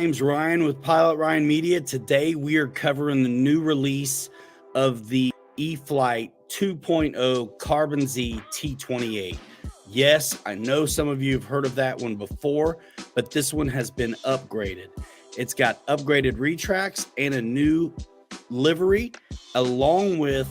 name's Ryan with Pilot Ryan Media. Today we are covering the new release of the eFlight 2.0 Carbon Z T28. Yes, I know some of you have heard of that one before, but this one has been upgraded. It's got upgraded retracts and a new livery along with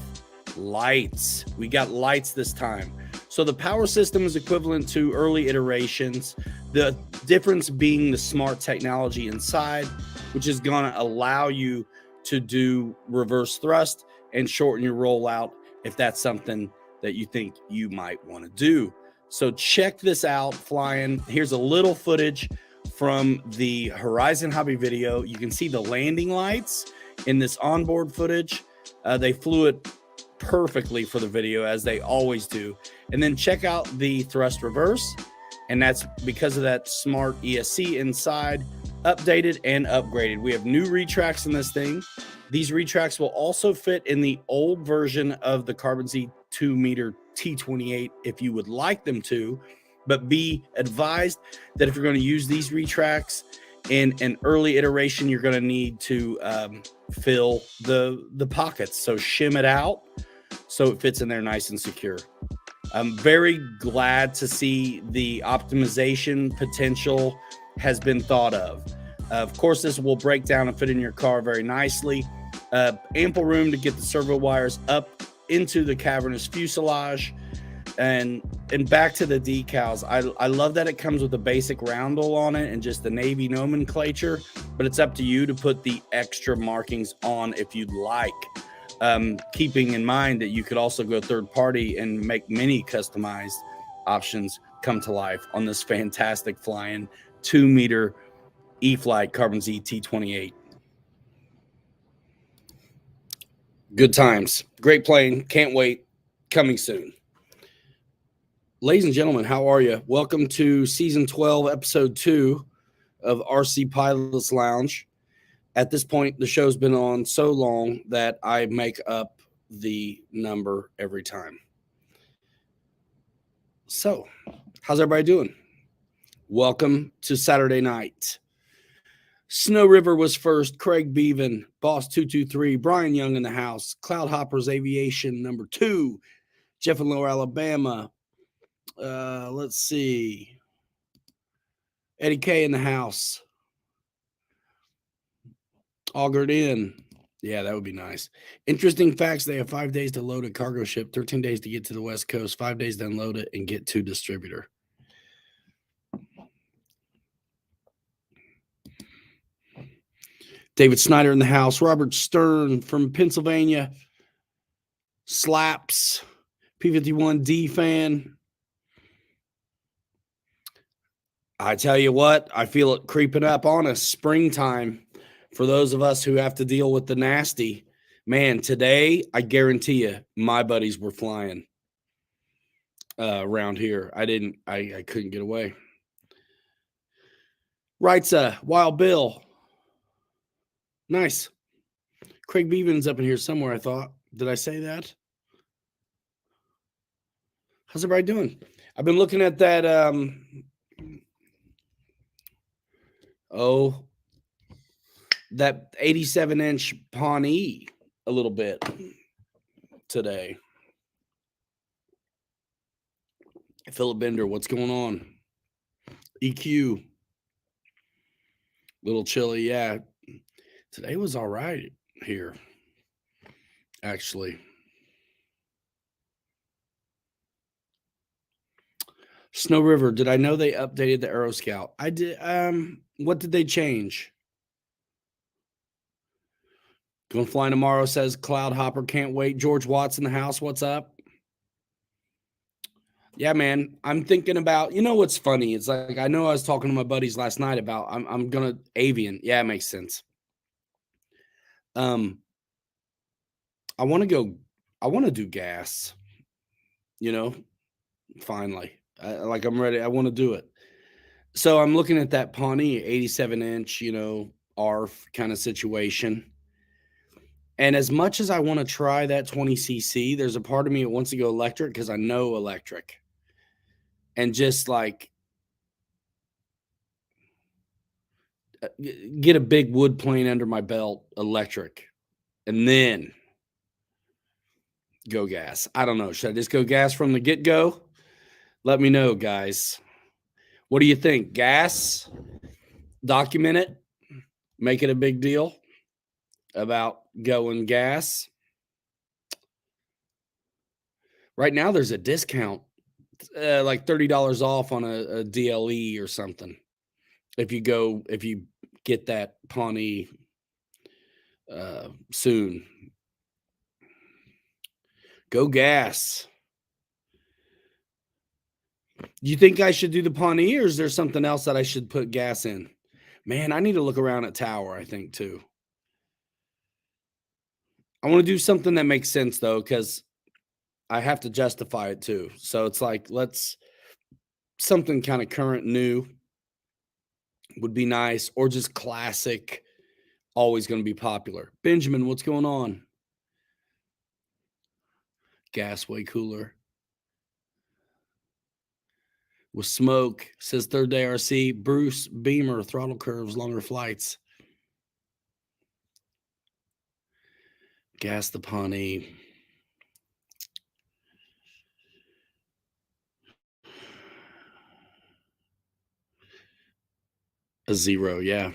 lights. We got lights this time. So the power system is equivalent to early iterations. The difference being the smart technology inside, which is going to allow you to do reverse thrust and shorten your rollout if that's something that you think you might want to do. So check this out, flying. Here's a little footage from the Horizon Hobby video. You can see the landing lights in this onboard footage. They flew it perfectly for the video, as they always do. And then check out the thrust reverse, and that's because of that smart ESC inside, updated and upgraded. We have new retracts in this thing. These retracts will also fit in the old version of the Carbon Z 2-meter T28 if you would like them to, but be advised that if you're going to use these retracts in an early iteration, you're going to need to fill the pockets. So shim it out so it fits in there nice and secure. I'm very glad to see the optimization potential has been thought of. Of course, this will break down and fit in your car very nicely. Ample room to get the servo wires up into the cavernous fuselage. And back to the decals. I love that it comes with a basic roundel on it and just the Navy nomenclature, but it's up to you to put the extra markings on if you'd like. Keeping in mind that you could also go third party and make many customized options come to life on this fantastic flying 2-meter eFlight Carbon Z T28. Good times. Great plane. Can't wait. Coming soon. Ladies and gentlemen, how are you? Welcome to season 12, episode 2 of RC Pilots Lounge. At this point, the show's been on so long that I make up the number every time. So, how's everybody doing? Welcome to Saturday night. Snow River was first. Craig Beaven, Boss 223, Brian Young in the house. Cloud Hoppers Aviation number 2, Jeff in Lower Alabama. Let's see. Eddie K in the house. Augured in. Yeah, that would be nice. Interesting facts. They have 5 days to load a cargo ship, 13 days to get to the West Coast, 5 days to unload it and get to distributor. David Snyder in the house. Robert Stern from Pennsylvania. Slaps. P51D fan. I tell you what, I feel it creeping up on us. Springtime. For those of us who have to deal with the nasty, man, today, I guarantee you, my buddies were flying around here. I couldn't get away. Writes Wild Bill. Nice. Craig Beaven's up in here somewhere, I thought. Did I say that? How's everybody doing? I've been looking at that, that 87-inch Pawnee a little bit today. Philip Bender, what's going on? EQ. Little chilly, yeah. Today was all right here, actually. Snow River, did I know they updated the Aero Scout? I did. What did they change? Going flying tomorrow, says Cloud Hopper. Can't wait. George Watts in the house. What's up? Yeah, man. I'm thinking about, you know what's funny? It's like, I know I was talking to my buddies last night about I'm gonna avian. Yeah, it makes sense. I want to do gas, finally. I'm ready. I want to do it. So I'm looking at that Pawnee 87-inch, ARF kind of situation. And as much as I want to try that 20cc, there's a part of me that wants to go electric because I know electric. And just like get a big wood plane under my belt, electric, and then go gas. I don't know. Should I just go gas from the get go? Let me know, guys. What do you think? Gas? Document it. Make it a big deal about going gas. Right now, there's a discount, like $30 off on a DLE or something. If you get that Pawnee soon. Go gas. You think I should do the Pawnee, or is there something else that I should put gas in? Man, I need to look around at Tower, I think, too. I want to do something that makes sense, though, because I have to justify it, too. So it's like, something kind of current, new would be nice, or just classic, always going to be popular. Benjamin, what's going on? Gas way cooler. With smoke, says third day RC. Bruce Beamer, throttle curves, longer flights. Gas the Pawnee. A 0, yeah.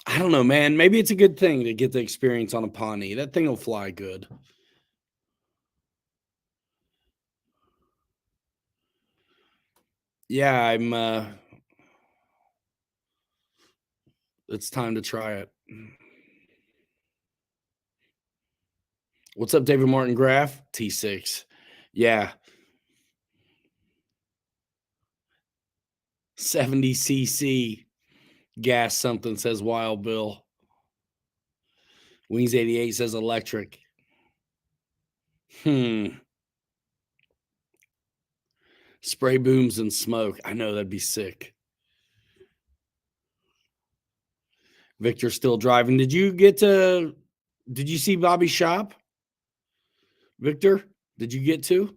I don't know, man. Maybe it's a good thing to get the experience on a Pawnee. That thing will fly good. Yeah, it's time to try it. What's up, David Martin Graff? T6. Yeah. 70cc gas something, says Wild Bill. Wings 88 says electric. Spray booms and smoke. I know, that'd be sick. Victor still driving. Did you see Bobby's shop? Victor, did you get to?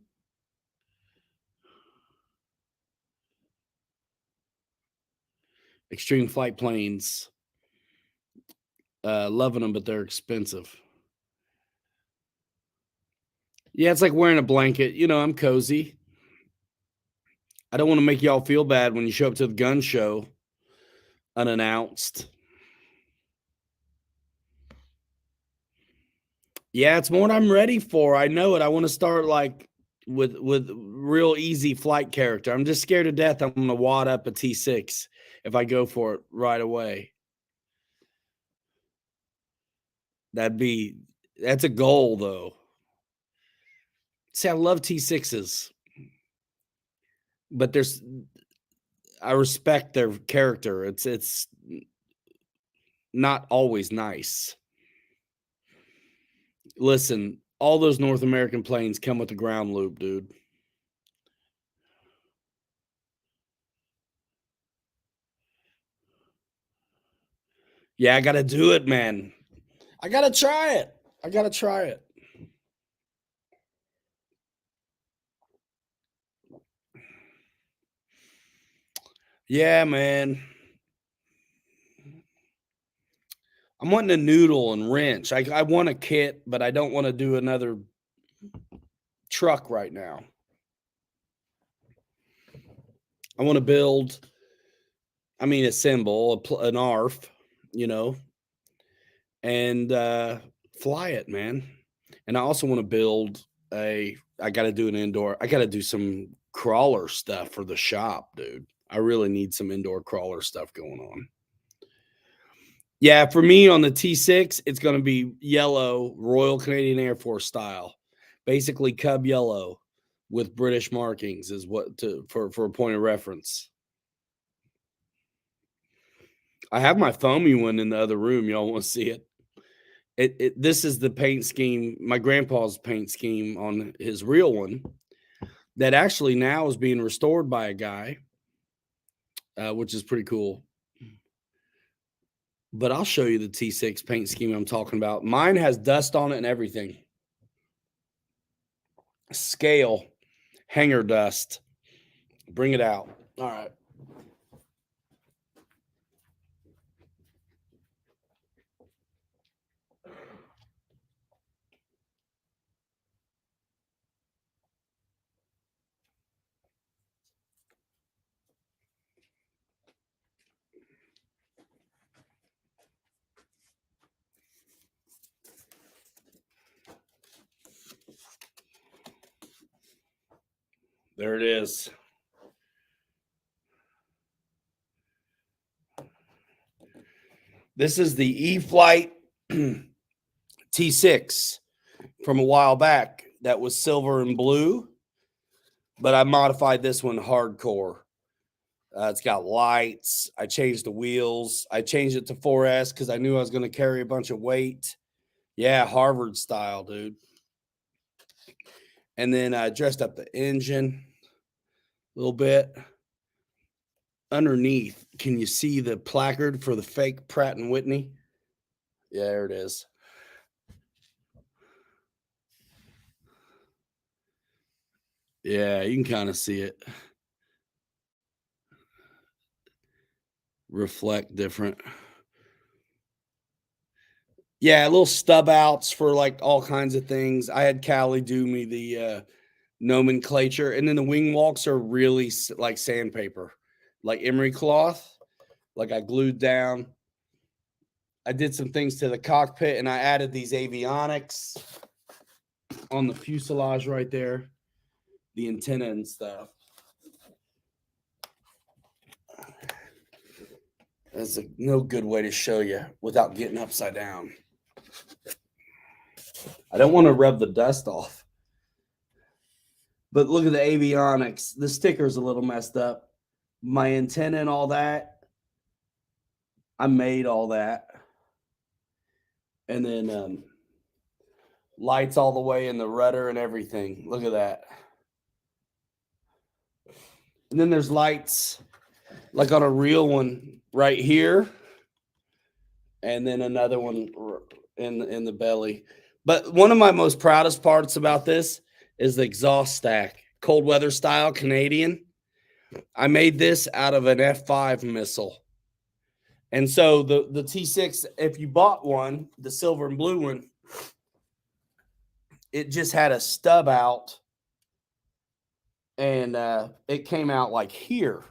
Extreme Flight Planes. Loving them, but they're expensive. Yeah, it's like wearing a blanket. I'm cozy. I don't want to make y'all feel bad when you show up to the gun show unannounced. Yeah, it's more what I'm ready for. I know it. I want to start like with real easy flight character. I'm just scared to death I'm going to wad up a T6 if I go for it right away. That's a goal, though. See, I love T6s, but I respect their character. It's not always nice. Listen, all those North American planes come with the ground loop, dude. Yeah, I got to do it, man. I got to try it. Yeah, man. I'm wanting a noodle and wrench. I want a kit, but I don't want to do another truck right now. I want to assemble an ARF, and fly it, man. And I also want to build I got to do an indoor. I got to do some crawler stuff for the shop, dude. I really need some indoor crawler stuff going on. Yeah, for me on the T6, it's going to be yellow, Royal Canadian Air Force style, basically Cub yellow with British markings is for a point of reference. I have my foamy one in the other room. Y'all want to see it? This is the paint scheme, my grandpa's paint scheme on his real one that actually now is being restored by a guy, which is pretty cool. But I'll show you the T6 paint scheme I'm talking about. Mine has dust on it and everything. Scale, hanger dust. Bring it out. All right. There it is. This is the E-flite T6 from a while back that was silver and blue, but I modified this one hardcore. It's got lights. I changed the wheels. I changed it to 4S because I knew I was going to carry a bunch of weight. Yeah, Harvard style, dude. And then I dressed up the engine a little bit. Underneath, can you see the placard for the fake Pratt & Whitney? Yeah, there it is. Yeah, you can kind of see it. Reflect different. Yeah, little stub outs for like all kinds of things. I had Callie do me the nomenclature, and then the wing walks are really like sandpaper, like emery cloth, like I glued down. I did some things to the cockpit, and I added these avionics on the fuselage right there, the antenna and stuff. That's no good way to show you without getting upside down. I don't want to rub the dust off. But look at the avionics. The sticker's a little messed up. My antenna and all that, I made all that. And then lights all the way in the rudder and everything. Look at that. And then there's lights like on a real one right here. And then another one in the belly. But one of my most proudest parts about this is the exhaust stack. Cold weather style Canadian. I made this out of an F5 missile. And so the T6, if you bought one, the silver and blue one, it just had a stub out, and it came out like here.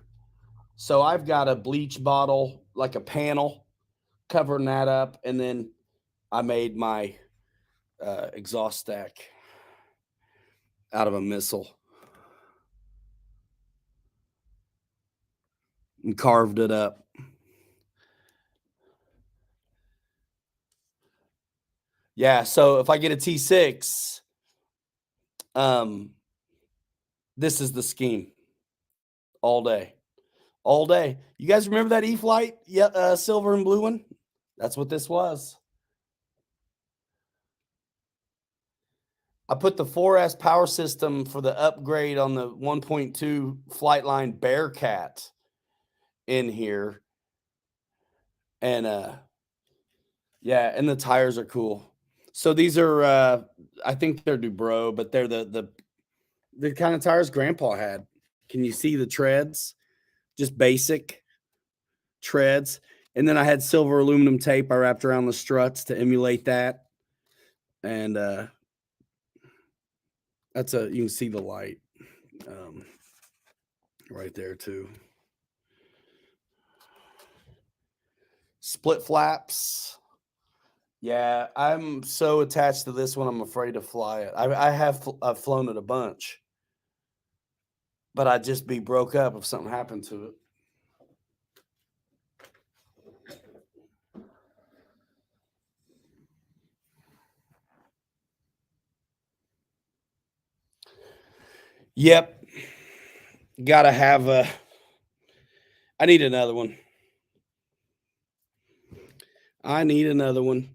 So I've got a bleach bottle, like a panel, covering that up, and then I made my exhaust stack out of a missile and carved it up. Yeah, so if I get a T6, this is the scheme all day. All day. You guys remember that E-flite? Yeah, silver and blue one? That's what this was. I put the 4S power system for the upgrade on the 1.2 Flightline Bearcat in here. And yeah, and the tires are cool. So these are I think they're Dubro, but they're the kind of tires Grandpa had. Can you see the treads? Just basic treads. And then I had silver aluminum tape I wrapped around the struts to emulate that. And that's you can see the light right there too. Split flaps. Yeah, I'm so attached to this one, I'm afraid to fly it. I've flown it a bunch, but I'd just be broke up if something happened to it. Yep. Gotta have I need another one. I need another one.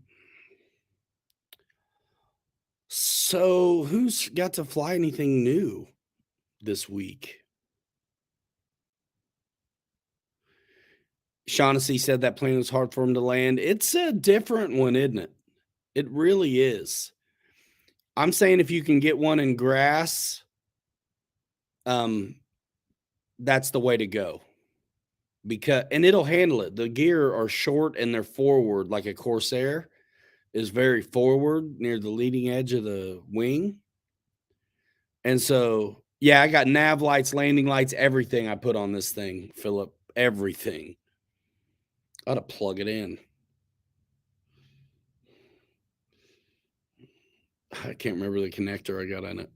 So, who's got to fly anything new this week? Shaughnessy said that plane was hard for him to land. It's a different one, isn't it? It really is. I'm saying if you can get one in grass, that's the way to go. And it'll handle it. The gear are short and they're forward, like a Corsair is very forward near the leading edge of the wing. And so, yeah, I got nav lights, landing lights, everything I put on this thing, Philip, everything. I ought to plug it in. I can't remember the connector I got on it.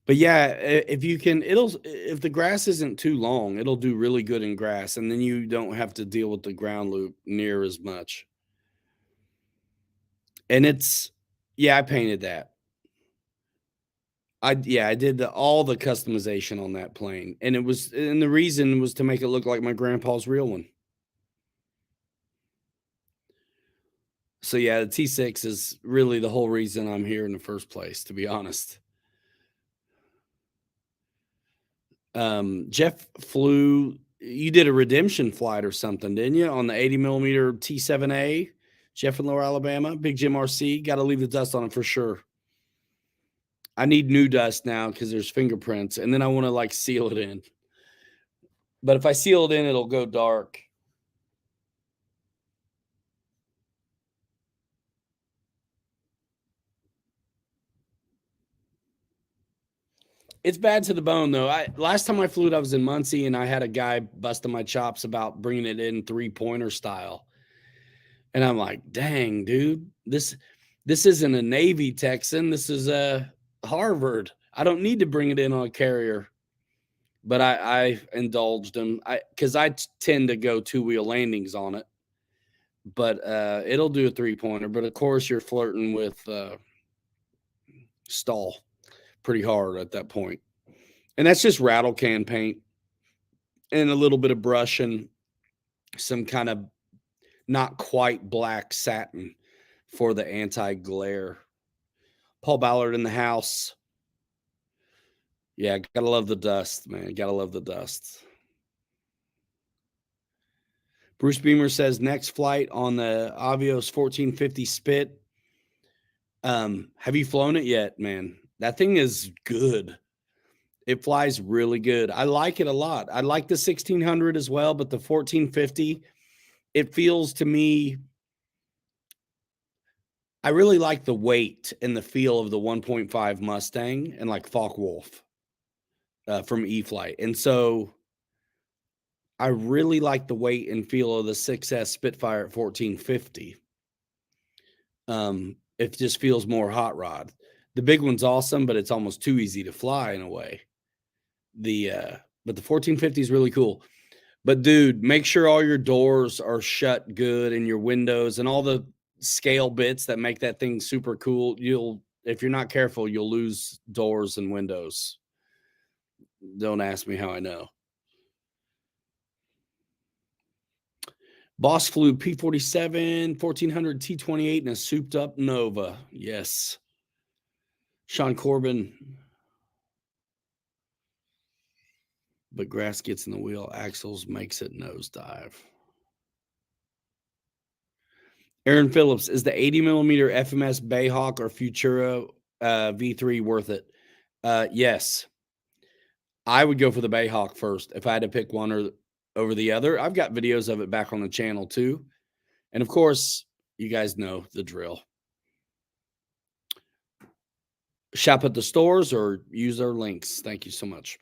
But yeah, if you can, if the grass isn't too long, it'll do really good in grass, and then you don't have to deal with the ground loop near as much. And yeah, I painted that. I did all the customization on that plane, and the reason was to make it look like my grandpa's real one. So yeah, the T6 is really the whole reason I'm here in the first place, to be honest. Jeff you did a redemption flight or something, didn't you? On the 80mm T7A, Jeff in Lower Alabama, Big Jim RC. Got to leave the dust on it for sure. I need new dust now because there's fingerprints, and then I want to like seal it in. But if I seal it in, it'll go dark. It's bad to the bone though. Last time I flew it, I was in Muncie, and I had a guy busting my chops about bringing it in 3-pointer style. And I'm like, dang, dude, this isn't a Navy Texan. This is a Harvard. I don't need to bring it in on a carrier. But I indulged him because I tend to go 2-wheel landings on it. But it'll do a 3-pointer. But of course, you're flirting with stall pretty hard at that point. And that's just rattle can paint and a little bit of brush and some kind of not quite black satin for the anti-glare. Paul Ballard in the house. Yeah, gotta love the dust, man. Gotta love the dust. Bruce Beamer says next flight on the Avios 1450 Spit. Have you flown it yet, man? That thing is good. It flies really good. I like it a lot. I like the 1600 as well, but the 1450, it feels to me, I really like the weight and the feel of the 1.5 Mustang and like Focke-Wulf from E-flite. And so I really like the weight and feel of the 6S Spitfire at 1450. It just feels more hot rod. The big one's awesome, but it's almost too easy to fly in a way. But the 1450 is really cool. But dude, make sure all your doors are shut good and your windows and all the scale bits that make that thing super cool. If you're not careful, you'll lose doors and windows. Don't ask me how I know. Boss flew P-47, 1400 T-28 and a souped up Nova. Yes. Sean Corbin. But grass gets in the wheel. Axles makes it nosedive. Aaron Phillips, is the 80mm FMS Bayhawk or Futura V3 worth it? Yes. I would go for the Bayhawk first if I had to pick one over the other. I've got videos of it back on the channel too. And of course, you guys know the drill. Shop at the stores or use our links. Thank you so much.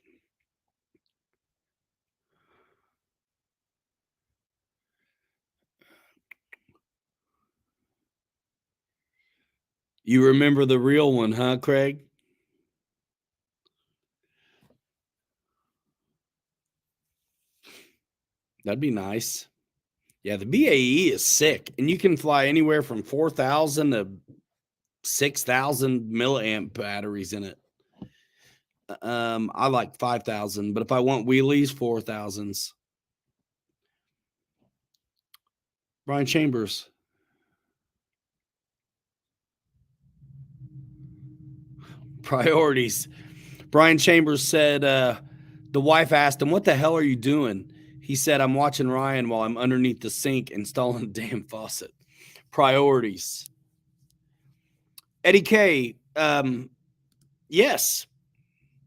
You remember the real one, huh, Craig? That'd be nice. Yeah, the BAE is sick, and you can fly anywhere from 4,000 to 6,000 milliamp batteries in it. I like 5,000, but if I want wheelies, 4,000s. Brian Chambers. Priorities. Brian Chambers said the wife asked him, "What the hell are you doing?" He said, "I'm watching Ryan while I'm underneath the sink installing the damn faucet." Priorities. Eddie K, yes,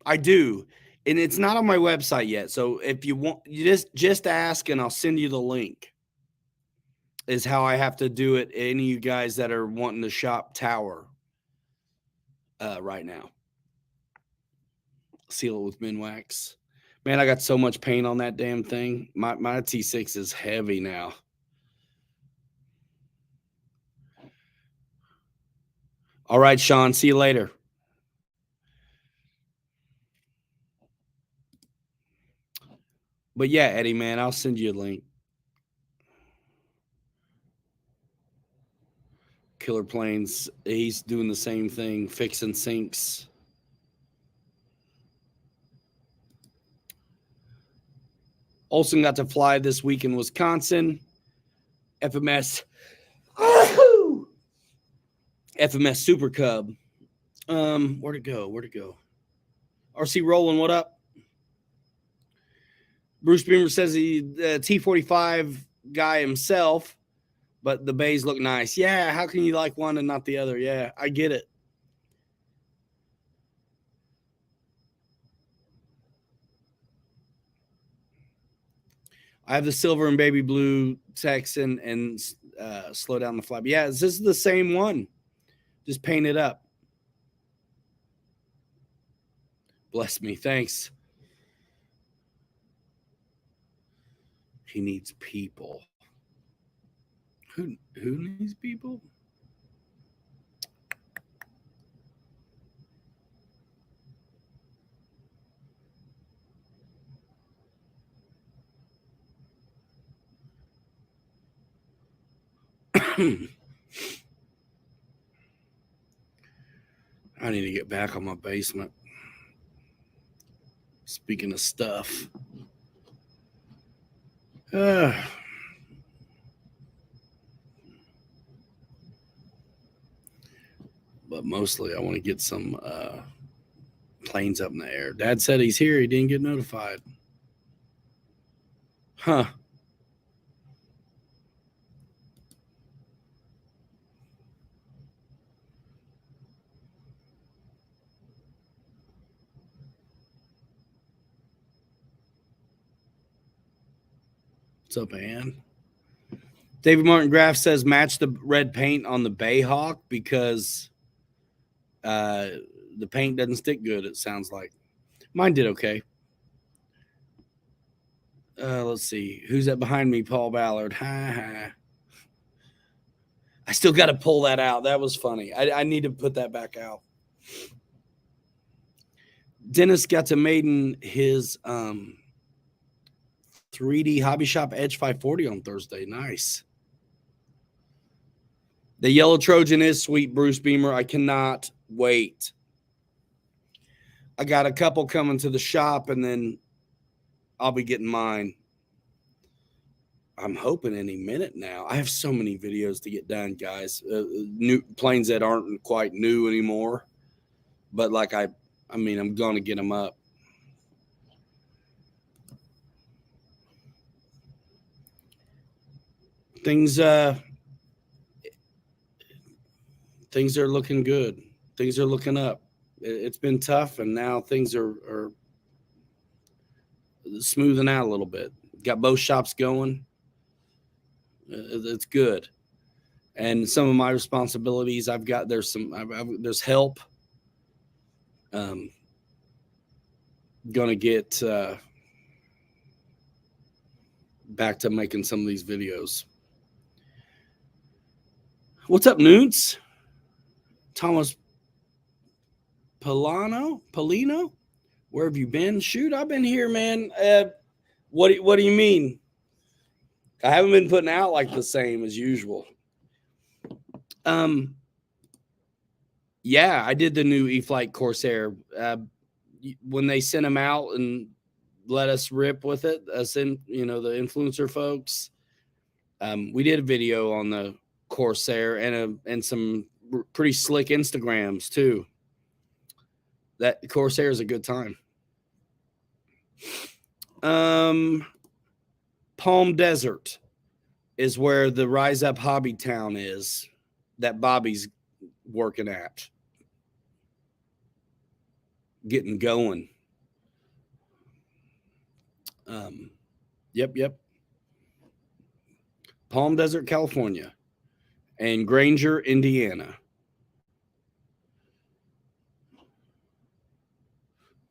I do. And it's not on my website yet. So if you want, you just ask and I'll send you the link. Is how I have to do it. Any of you guys that are wanting to shop Tower right now. Seal it with Minwax. Man, I got so much paint on that damn thing. My T6 is heavy now. All right, Sean. See you later. But yeah, Eddie, man, I'll send you a link. Killer Planes, he's doing the same thing, fixing sinks. Olsen got to fly this week in Wisconsin. FMS FMS Super Cub. Where'd it go? RC Rolling, what up? Bruce Beamer says he T45 guy himself, but the bays look nice. Yeah, how can you like one and not the other? Yeah, I get it. I have the silver and baby blue Texan and slow down the flap. Yeah, this is the same one. Just paint it up. Bless me. Thanks. He needs people. Who needs people? I need to get back on my basement. Speaking of stuff. But mostly I want to get some planes up in the air. Dad said he's here. He didn't get notified. Huh. What's up, Ann? David Martin Graff says match the red paint on the Bayhawk because the paint doesn't stick good, it sounds like. Mine did okay. Let's see. Who's that behind me? Paul Ballard. Ha ha. I still got to pull that out. That was funny. I need to put that back out. Dennis got to maiden his 3D Hobby Shop Edge 540 on Thursday. Nice. The Yellow Trojan is sweet, Bruce Beamer. I cannot wait. I got a couple coming to the shop, and then I'll be getting mine. I'm hoping any minute now. I have so many videos to get done, guys. New planes that aren't quite new anymore. But like I mean, I'm going to get them up. Things are looking good. Things are looking up. It's been tough, and now things are smoothing out a little bit. Got both shops going. It's good. And some of my responsibilities I've got, there's help. Gonna get back to making some of these videos. What's up, Newts? Thomas Polino? Where have you been? Shoot, I've been here, man. What do you mean? I haven't been putting out like the same as usual. Yeah, I did the new E-Flite Corsair. When they sent them out and let us rip with it, the influencer folks, we did a video on the Corsair and some pretty slick Instagrams too. That Corsair is a good time. Palm Desert is where the Rise Up Hobby Town is that Bobby's working at. Getting going. Yep. Palm Desert, California, and Granger, Indiana.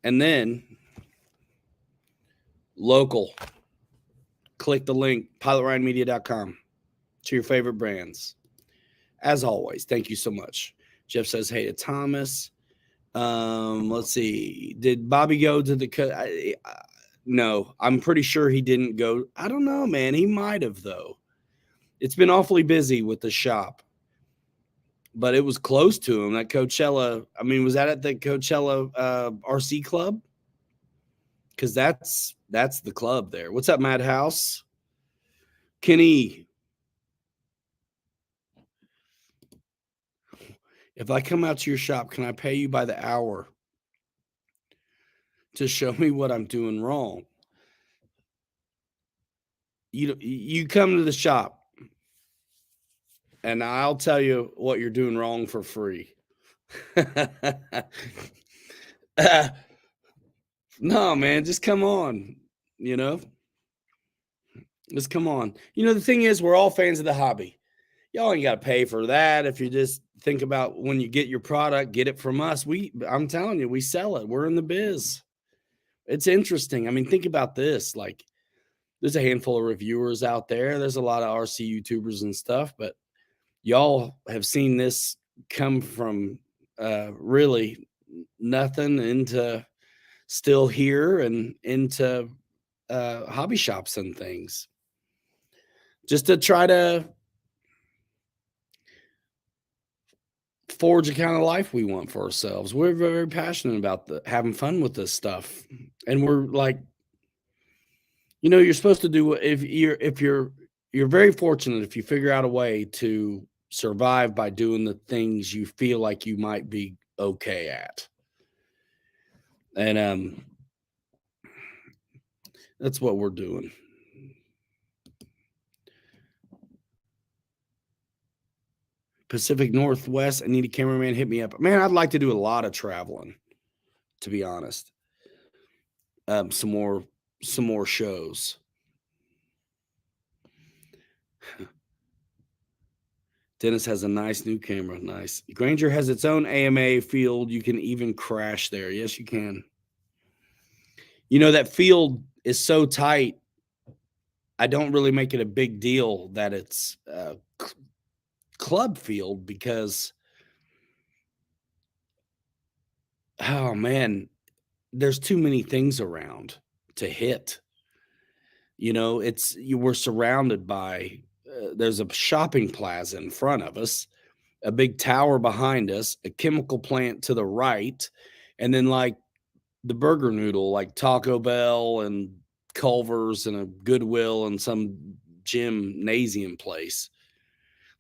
And then local. Click the link, pilotryanmedia.com, to your favorite brands. As always, thank you so much. Jeff says, hey to Thomas. Let's see. Did Bobby go to the No, I'm pretty sure he didn't go. I don't know, man. He might have, though. It's been awfully busy with the shop, but it was close to him. That Coachella, I mean, was that at the Coachella RC Club? Because that's the club there. What's up, Madhouse? Kenny, if I come out to your shop, can I pay you by the hour to show me what I'm doing wrong? You come to the shop and I'll tell you what you're doing wrong for free. No, man, just come on, you know? Just come on. The thing is, we're all fans of the hobby. Y'all ain't got to pay for that. If you just think about when you get your product, get it from us. I'm telling you, we sell it. We're in the biz. It's interesting. I mean, think about this. Like, there's a handful of reviewers out there. There's a lot of RC YouTubers and stuff, but y'all have seen this come from really nothing into still here and into hobby shops and things, just to try to forge a kind of life we want for ourselves. We're very passionate about having fun with this stuff, and we're like, you're supposed to do if you're very fortunate if you figure out a way to survive by doing the things you feel like you might be okay at. And that's what we're doing. Pacific Northwest, I need a cameraman, hit me up. Man, I'd like to do a lot of traveling, to be honest. Some more shows. Dennis has a nice new camera. Nice. Granger has its own AMA field. You can even crash there. Yes, you can. That field is so tight. I don't really make it a big deal that it's a club field because, oh man, there's too many things around to hit. We're surrounded by, there's a shopping plaza in front of us, a big tower behind us, a chemical plant to the right, and then like the burger noodle, like Taco Bell and Culver's and a Goodwill and some gymnasium place,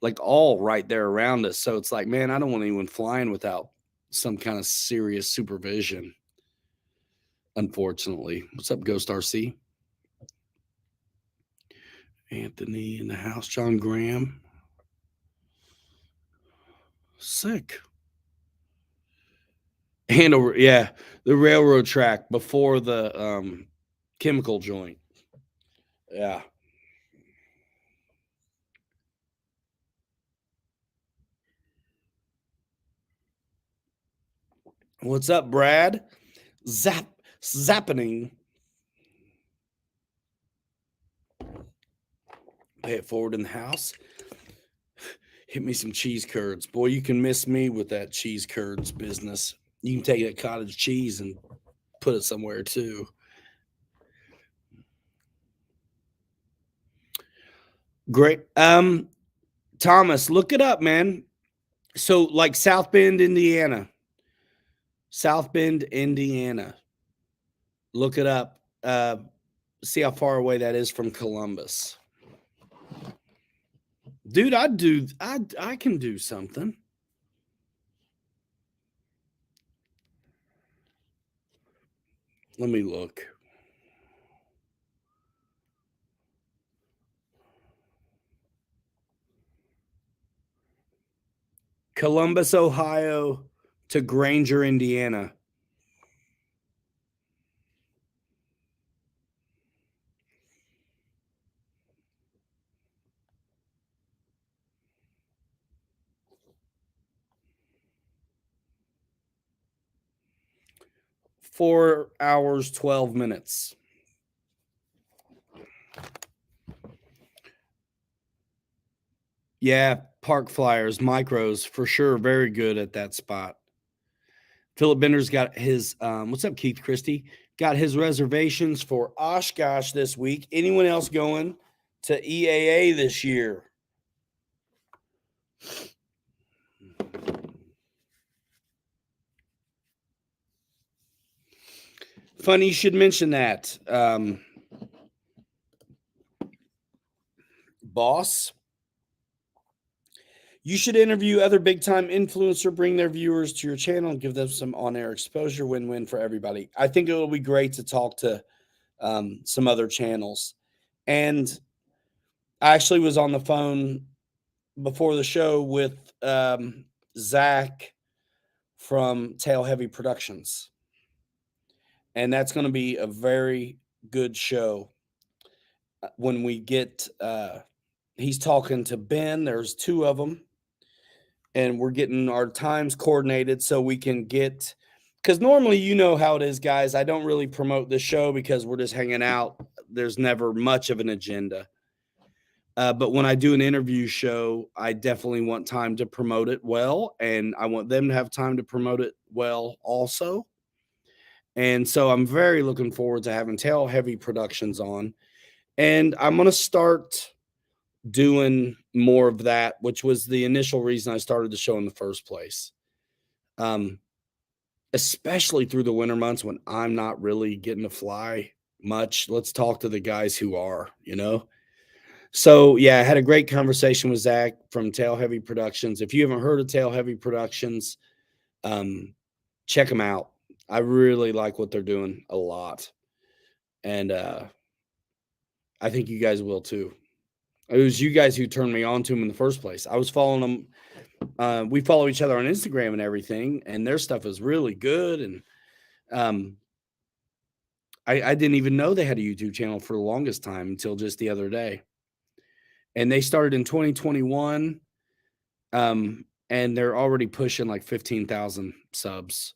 like all right there around us. So it's like, man, I don't want anyone flying without some kind of serious supervision, unfortunately. What's up, Ghost RC? Anthony in the house. John Graham. Sick. Hanover, yeah, the railroad track before the chemical joint. Yeah. What's up, Brad? Zappening. Pay it forward in the house. Hit me some cheese curds. Boy, you can miss me with that cheese curds business. You can take that cottage cheese and put it somewhere too. Great. Thomas, look it up, man. So like South Bend, Indiana. South Bend, Indiana. Look it up. See how far away that is from Columbus. Dude, I can do something. Let me look. Columbus, Ohio to Granger, Indiana. Four hours, 12 minutes. Yeah, Park Flyers, Micros, for sure. Very good at that spot. Philip Bender's got his what's up, Keith Christie? Got his reservations for Oshkosh this week. Anyone else going to EAA this year? Funny you should mention that. Boss, you should interview other big-time influencer, bring their viewers to your channel, and give them some on-air exposure. Win-win for everybody. I think it'll be great to talk to some other channels. And I actually was on the phone before the show with Zach from Tail Heavy Productions. And that's going to be a very good show. When we get, he's talking to Ben, there's 2 of them. And we're getting our times coordinated so we can get, because normally, you know how it is, guys. I don't really promote this show because we're just hanging out. There's never much of an agenda. But when I do an interview show, I definitely want time to promote it well. And I want them to have time to promote it well also. And so I'm very looking forward to having Tail Heavy Productions on. And I'm going to start doing more of that, which was the initial reason I started the show in the first place. Especially through the winter months when I'm not really getting to fly much. Let's talk to the guys who are, So, yeah, I had a great conversation with Zach from Tail Heavy Productions. If you haven't heard of Tail Heavy Productions, check them out. I really like what they're doing a lot. And I think you guys will too. It was you guys who turned me on to them in the first place. I was following them. We follow each other on Instagram and everything, and their stuff is really good. And I didn't even know they had a YouTube channel for the longest time until just the other day. And they started in 2021, and they're already pushing like 15,000 subs.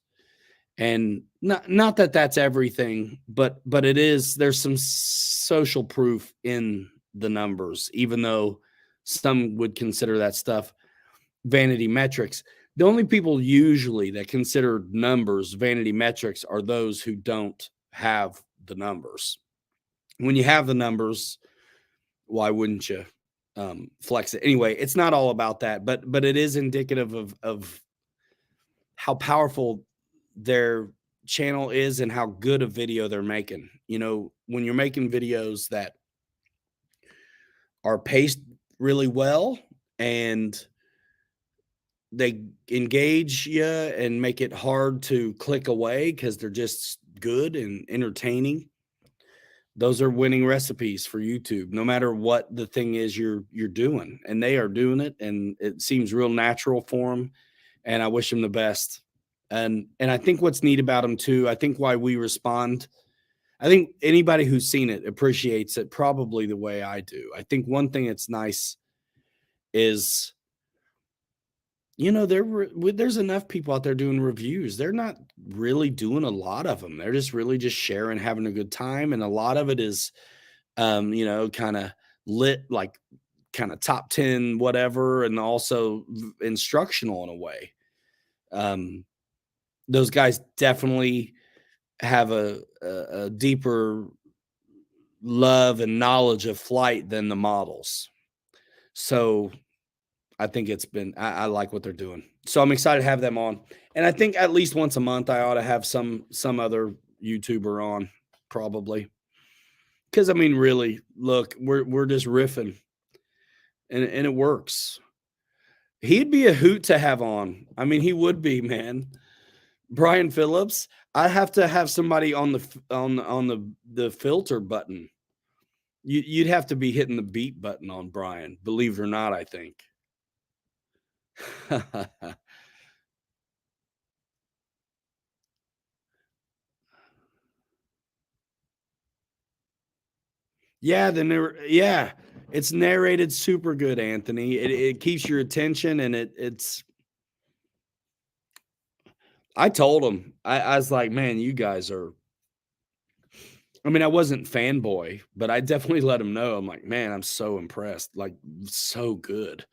And not that that's everything, but it is. There's some social proof in the numbers, even though some would consider that stuff vanity metrics. The only people usually that consider numbers vanity metrics are those who don't have the numbers. When you have the numbers, why wouldn't you flex it? Anyway, it's not all about that, but it is indicative of how powerful their channel is and how good a video they're making. When you're making videos that are paced really well and they engage you and make it hard to click away because they're just good and entertaining, those are winning recipes for YouTube, no matter what the thing is you're doing. And they are doing it, and it seems real natural for them. And I wish them the best. And I think what's neat about them too, I think why we respond, I think anybody who's seen it appreciates it probably the way I do. I think one thing that's nice is, there's enough people out there doing reviews. They're not really doing a lot of them. They're just really just sharing, having a good time. And a lot of it is, kind of lit, like kind of top 10, whatever, and also instructional in a way. Those guys definitely have a deeper love and knowledge of flight than the models. So I think I like what they're doing. So I'm excited to have them on. And I think at least once a month, I ought to have some other YouTuber on, probably. Because, really, look, we're just riffing. And it works. He'd be a hoot to have on. He would be, man. Brian Phillips. I have to have somebody on the filter button. You'd have to be hitting the beat button on Brian, believe it or not, I think. Yeah, it's narrated super good, Anthony. It keeps your attention, and it's. I told him, I was like, man, you guys are. I wasn't fanboy, but I definitely let him know. I'm like, man, I'm so impressed. Like, so good.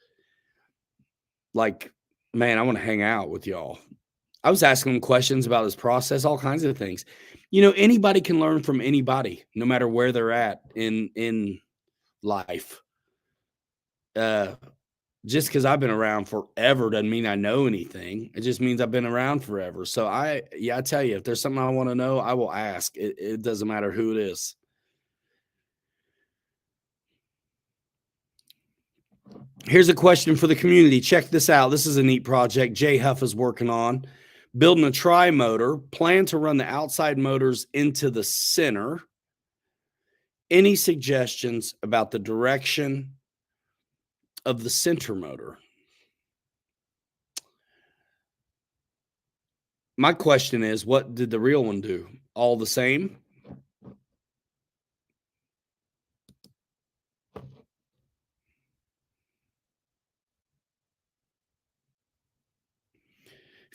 Like, man, I want to hang out with y'all. I was asking him questions about his process, all kinds of things. You know, anybody can learn from anybody, no matter where they're at in life. Uh, just because I've been around forever doesn't mean I know anything. It just means I've been around forever. So I tell you, if there's something I want to know, I will ask. It doesn't matter who it is. Here's a question for the community. Check this out. This is a neat project Jay Huff is working on. Building a tri-motor, plan to run the outside motors into the center. Any suggestions about the direction of the center motor? My question is, what did the real one do? All the same?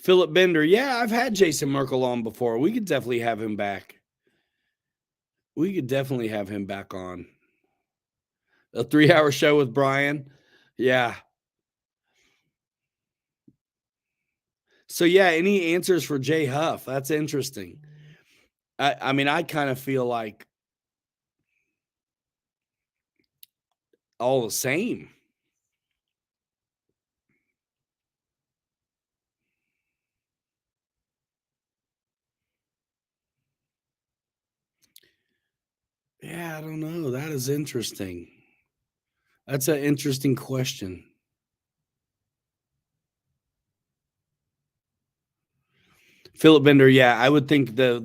Philip Bender. Yeah, I've had Jason Merkel on before. We could definitely have him back. We could definitely have him back on. A 3-hour show with Brian. Yeah. So yeah, any answers for Jay Huff? That's interesting. I mean, I kind of feel like all the same. Yeah, I don't know. That is interesting. That's an interesting question. Philip Bender, yeah, I would think the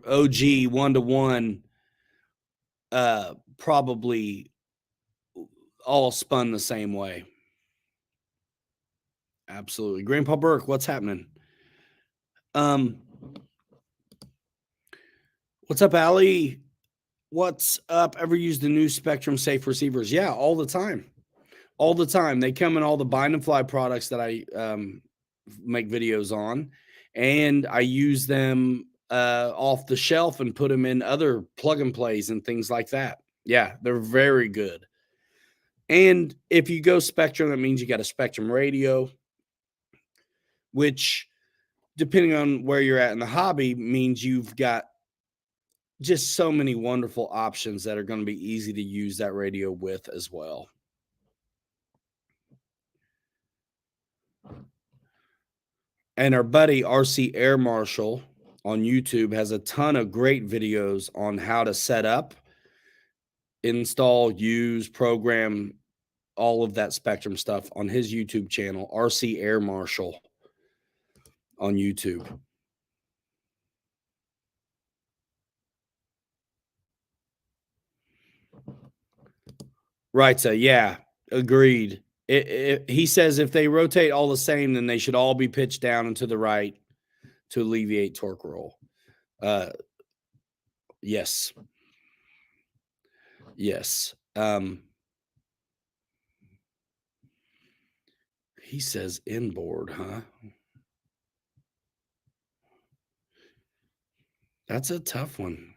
OG 1-to-1 probably all spun the same way. Absolutely. Grandpa Burke, what's happening? What's up, Allie? What's up? Ever used the new Spectrum safe receivers? Yeah, all the time. All the time. They come in all the bind and fly products that I make videos on, and I use them off the shelf and put them in other plug and plays and things like that. Yeah, they're very good. And if you go Spectrum, that means you got a Spectrum radio, which, depending on where you're at in the hobby, means you've got just so many wonderful options that are going to be easy to use that radio with as well. And our buddy RC Air Marshal on YouTube has a ton of great videos on how to set up, install, use, program all of that Spectrum stuff on his YouTube channel, RC Air Marshal on YouTube. Right. So, yeah, agreed. He says if they rotate all the same, then they should all be pitched down and to the right to alleviate torque roll. Yes. Yes. He says inboard, huh? That's a tough one.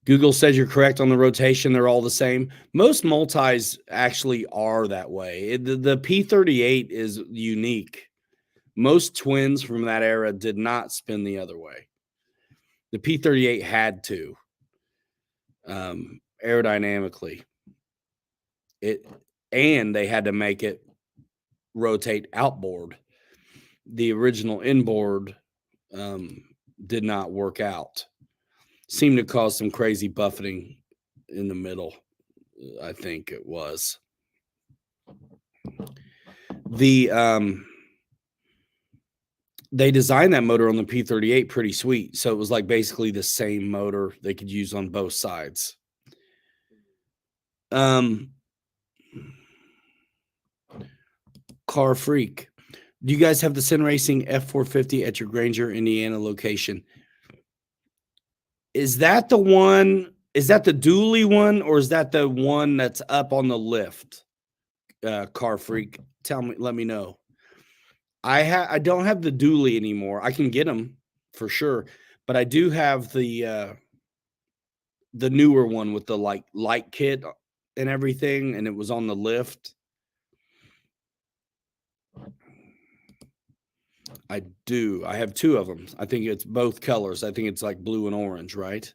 Google says you're correct on the rotation. They're all the same. Most multis actually are that way. The P38 is unique. Most twins from that era did not spin the other way. The P38 had to, aerodynamically. And they had to make it rotate outboard. The original inboard did not work out. Seemed to cause some crazy buffeting in the middle. I think it was. They designed that motor on the P38 pretty sweet. So it was like basically the same motor they could use on both sides. Car Freak. Do you guys have the Sin Racing F450 at your Granger, Indiana location? Is that the one? Is that the dually one, or is that the one that's up on the lift? Car Freak, tell me, let me know. I don't have the dually anymore. I can get them for sure, but I do have the newer one with the like light kit and everything, and it was on the lift. I do. I have two of them. I think it's both colors. I think it's like blue and orange, right?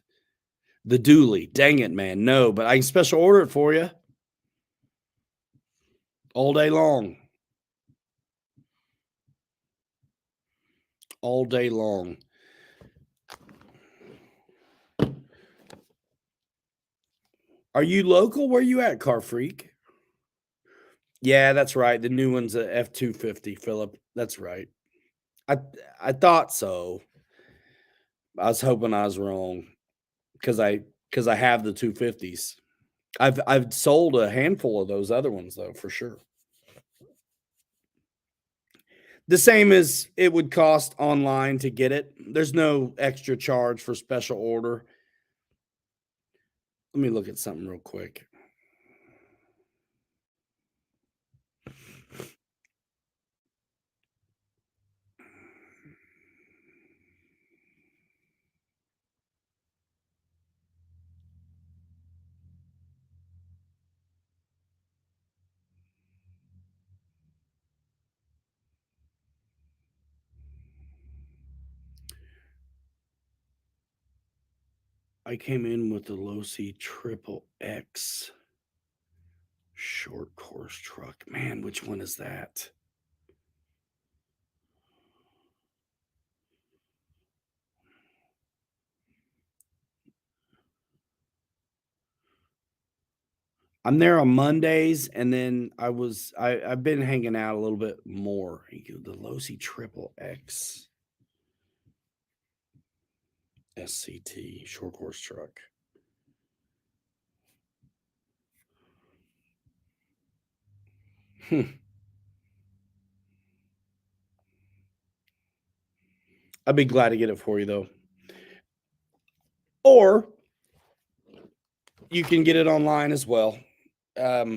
The dually. Dang it, man. No, but I can special order it for you all day long. All day long. Are you local? Where you at, Car Freak? Yeah, that's right. The new one's a F-250, Philip. That's right. I I thought so. I was hoping I was wrong because I have the 250s. I've sold a handful of those other ones though, for sure. The same as it would cost online to get it. There's no extra charge for special order. Let me look at something real quick. I came in with the Losi Triple X short course truck. Man, which one is that? I'm there on Mondays, and then I've been hanging out a little bit more. The Losi Triple X SCT short course truck. I'd be glad to get it for you though. Or you can get it online as well, at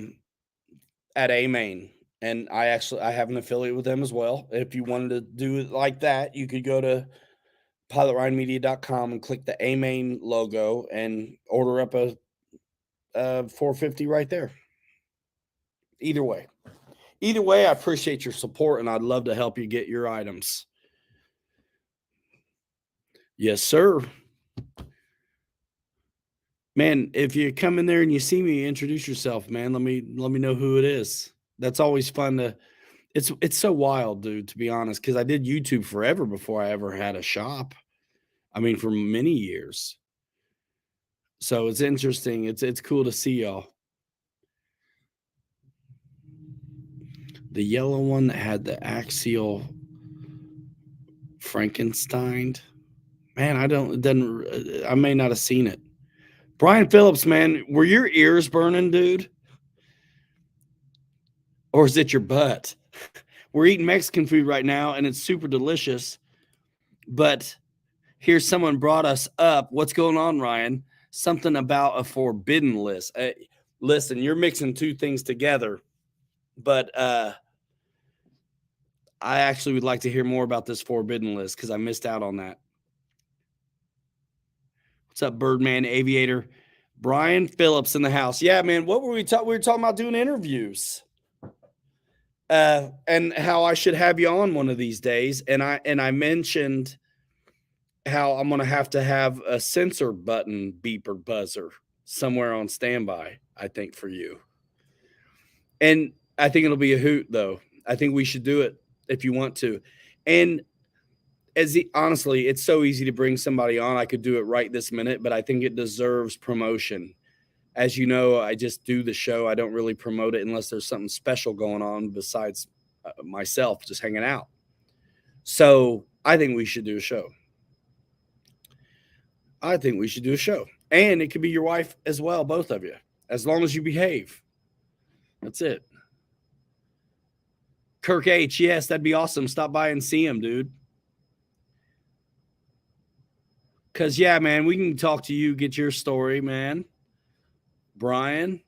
AMain. And I have an affiliate with them as well. If you wanted to do it like that, you could go to pilotryanmedia.com and click the AMain logo and order up a 450 right there. Either way, I appreciate your support and I'd love to help you get your items. Yes, sir. Man, if you come in there and you see me, introduce yourself, man. Let me know who it is. That's always fun to it's so wild, dude, to be honest, because I did YouTube forever before I ever had a shop. I mean, for many years. So it's interesting. It's cool to see y'all. The yellow one that had the axial Frankenstein. Man, I may not have seen it. Brian Phillips, man, were your ears burning, dude? Or is it your butt? We're eating Mexican food right now and it's super delicious. But here's someone brought us up. What's going on, Ryan? Something about a forbidden list. Listen, you're mixing two things together, but I actually would like to hear more about this forbidden list because I missed out on that. What's up, Birdman Aviator? Brian Phillips in the house. Yeah, man. What were we talking? We were talking about doing interviews. And how I should have you on one of these days. And I mentioned how I'm gonna have to have a sensor button beeper buzzer somewhere on standby, I think, for you. And I think it'll be a hoot though. I think we should do it if you want to. And honestly, it's so easy to bring somebody on. I could do it right this minute, but I think it deserves promotion. As you know, I just do the show. I don't really promote it unless there's something special going on besides myself just hanging out. So I think we should do a show. And it could be your wife as well, both of you, as long as you behave. That's it. Kirk H, yes, that'd be awesome. Stop by and see him, dude. Because, yeah, man, we can talk to you, get your story, man. Brian.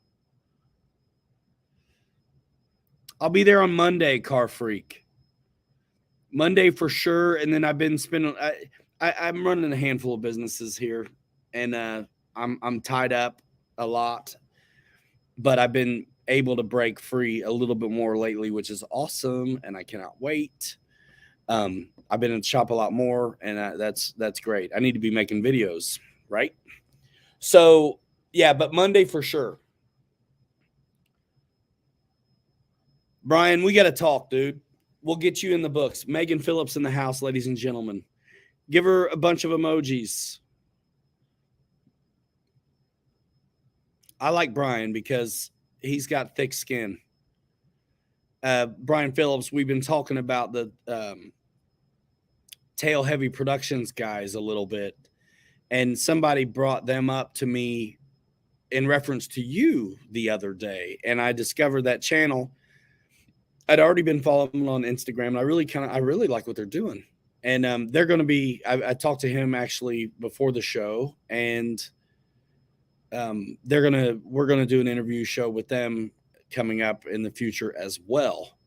I'll be there on Monday, Car Freak. Monday for sure. And then I've been spending I'm running a handful of businesses here, and I'm tied up a lot, but I've been able to break free a little bit more lately, which is awesome, and I cannot wait. I've been in the shop a lot more, and that's great. I need to be making videos, right? So yeah, but Monday for sure. Brian, we got to talk, dude. We'll get you in the books. Megan Phillips in the house, ladies and gentlemen. Give her a bunch of emojis. I like Brian because he's got thick skin. Brian Phillips, we've been talking about the Tail Heavy Productions guys a little bit, and somebody brought them up to me in reference to you the other day, and I discovered that channel. I'd already been following them on Instagram, and I really like what they're doing. And they're going to be. I talked to him actually before the show, and we're gonna do an interview show with them coming up in the future as well.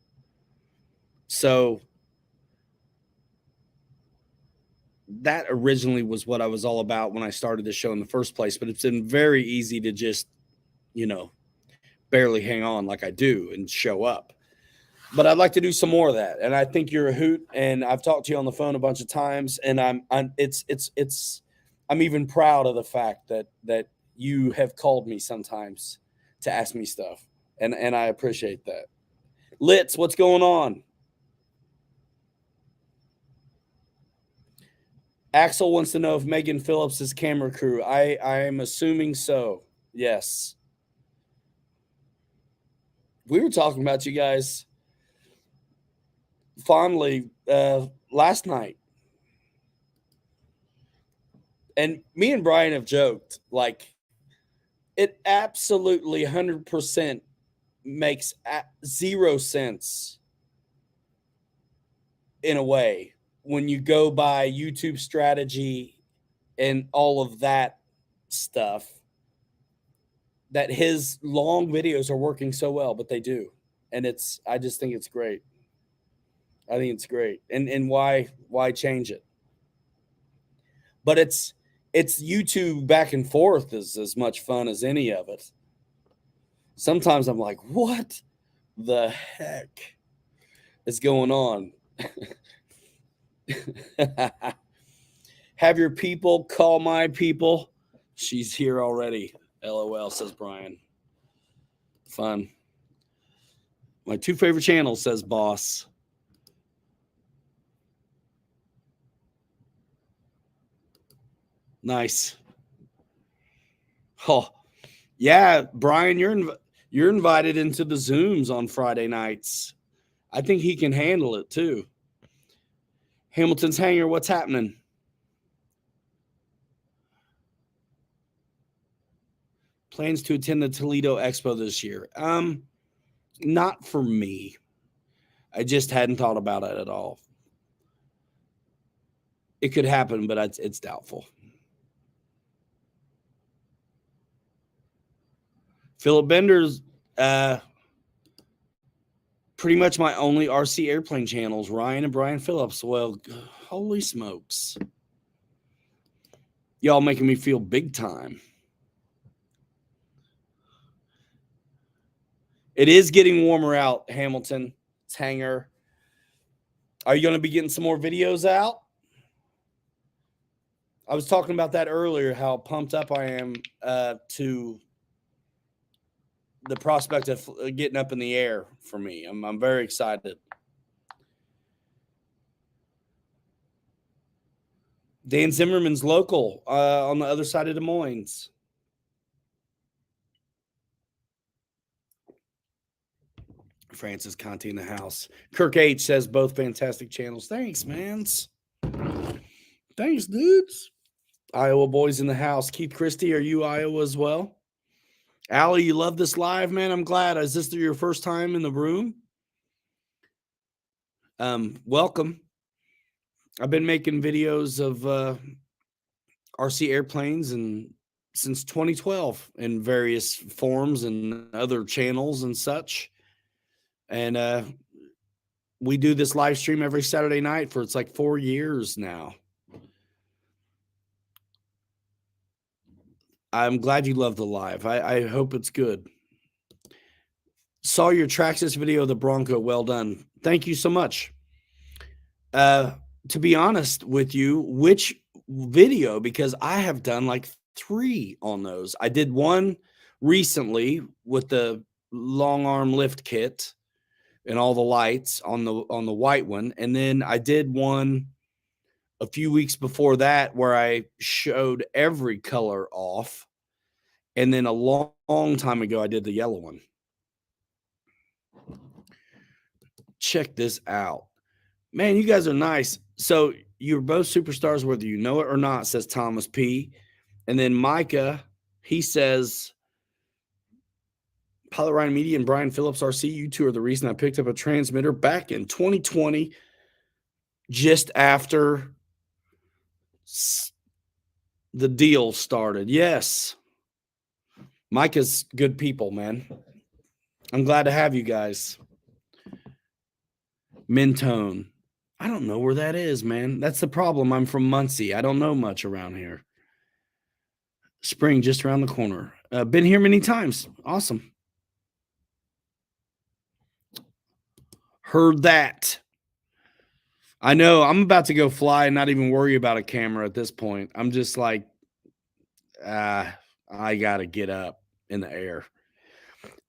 So that originally was what I was all about when I started the show in the first place, but it's been very easy to just, barely hang on like I do and show up. But I'd like to do some more of that. And I think you're a hoot, and I've talked to you on the phone a bunch of times, and I'm even proud of the fact that you have called me sometimes to ask me stuff. And I appreciate that. Litz, what's going on? Axel wants to know if Megan Phillips is camera crew. I am assuming so. Yes. We were talking about you guys fondly last night. And me and Brian have joked, like, it absolutely 100% makes 0 sense in a way when you go by YouTube strategy and all of that stuff, that his long videos are working so well, but they do. And I just think it's great. I think it's great. And why change it? But it's YouTube back and forth is as much fun as any of it. Sometimes I'm like, what the heck is going on? Have your people call my people. She's here already. LOL, says Brian. Fun. My 2 favorite channels, says Boss. Nice. Oh, yeah, Brian, you're invited into the Zooms on Friday nights. I think he can handle it too. Hamilton's Hangar, what's happening? Plans to attend the Toledo Expo this year. Not for me. I just hadn't thought about it at all. It could happen, but it's doubtful. Philip Bender's pretty much my only RC airplane channels, Ryan and Brian Phillips. Well, holy smokes. Y'all making me feel big time. It is getting warmer out, Hamilton. It's Hangar. Are you going to be getting some more videos out? I was talking about that earlier, how pumped up I am to the prospect of getting up in the air for me. I'm very excited. Dan Zimmerman's local on the other side of Des Moines. Francis Conti in the house. Kirk H says both fantastic channels. Thanks, mans. Thanks, dudes. Iowa boys in the house. Keith Christie, are you Iowa as well? Allie, you love this live, man. I'm glad. Is this your first time in the room? Welcome. I've been making videos of RC airplanes and since 2012 in various forms and other channels and such. And we do this live stream every Saturday night for it's like 4 years now. I'm glad you love the live. I hope it's good. Saw your Traxxas video of the Bronco. Well done. Thank you so much. To be honest with you, which video? Because I have done like 3 on those. I did one recently with the long arm lift kit and all the lights on the white one, and then I did one a few weeks before that where I showed every color off, and then a long time ago I did the yellow one. Check this out. Man, you guys are nice. So you're both superstars, whether you know it or not, says Thomas P. And then Micah, he says, Pilot Ryan Media and Brian Phillips RC, you two are the reason I picked up a transmitter back in 2020, just after the deal started. Yes. Micah's good people, man. I'm glad to have you guys. Mentone. I don't know where that is, man. That's the problem. I'm from Muncie. I don't know much around here. Spring just around the corner. Been here many times. Awesome. Heard that. I know. I'm about to go fly and not even worry about a camera at this point. I'm just like, I got to get up in the air.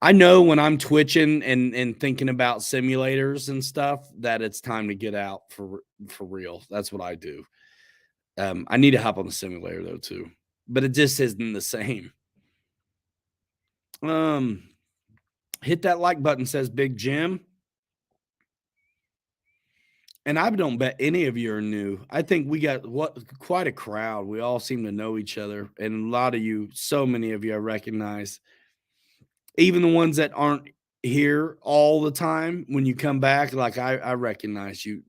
I know when I'm twitching and thinking about simulators and stuff that it's time to get out for real. That's what I do. I need to hop on the simulator though too, but it just isn't the same. Hit that like button, says Big Jim. And I don't bet any of you are new. I think we got quite a crowd. We all seem to know each other, and a lot of you, so many of you, I recognize. Even the ones that aren't here all the time, when you come back, like I recognize you.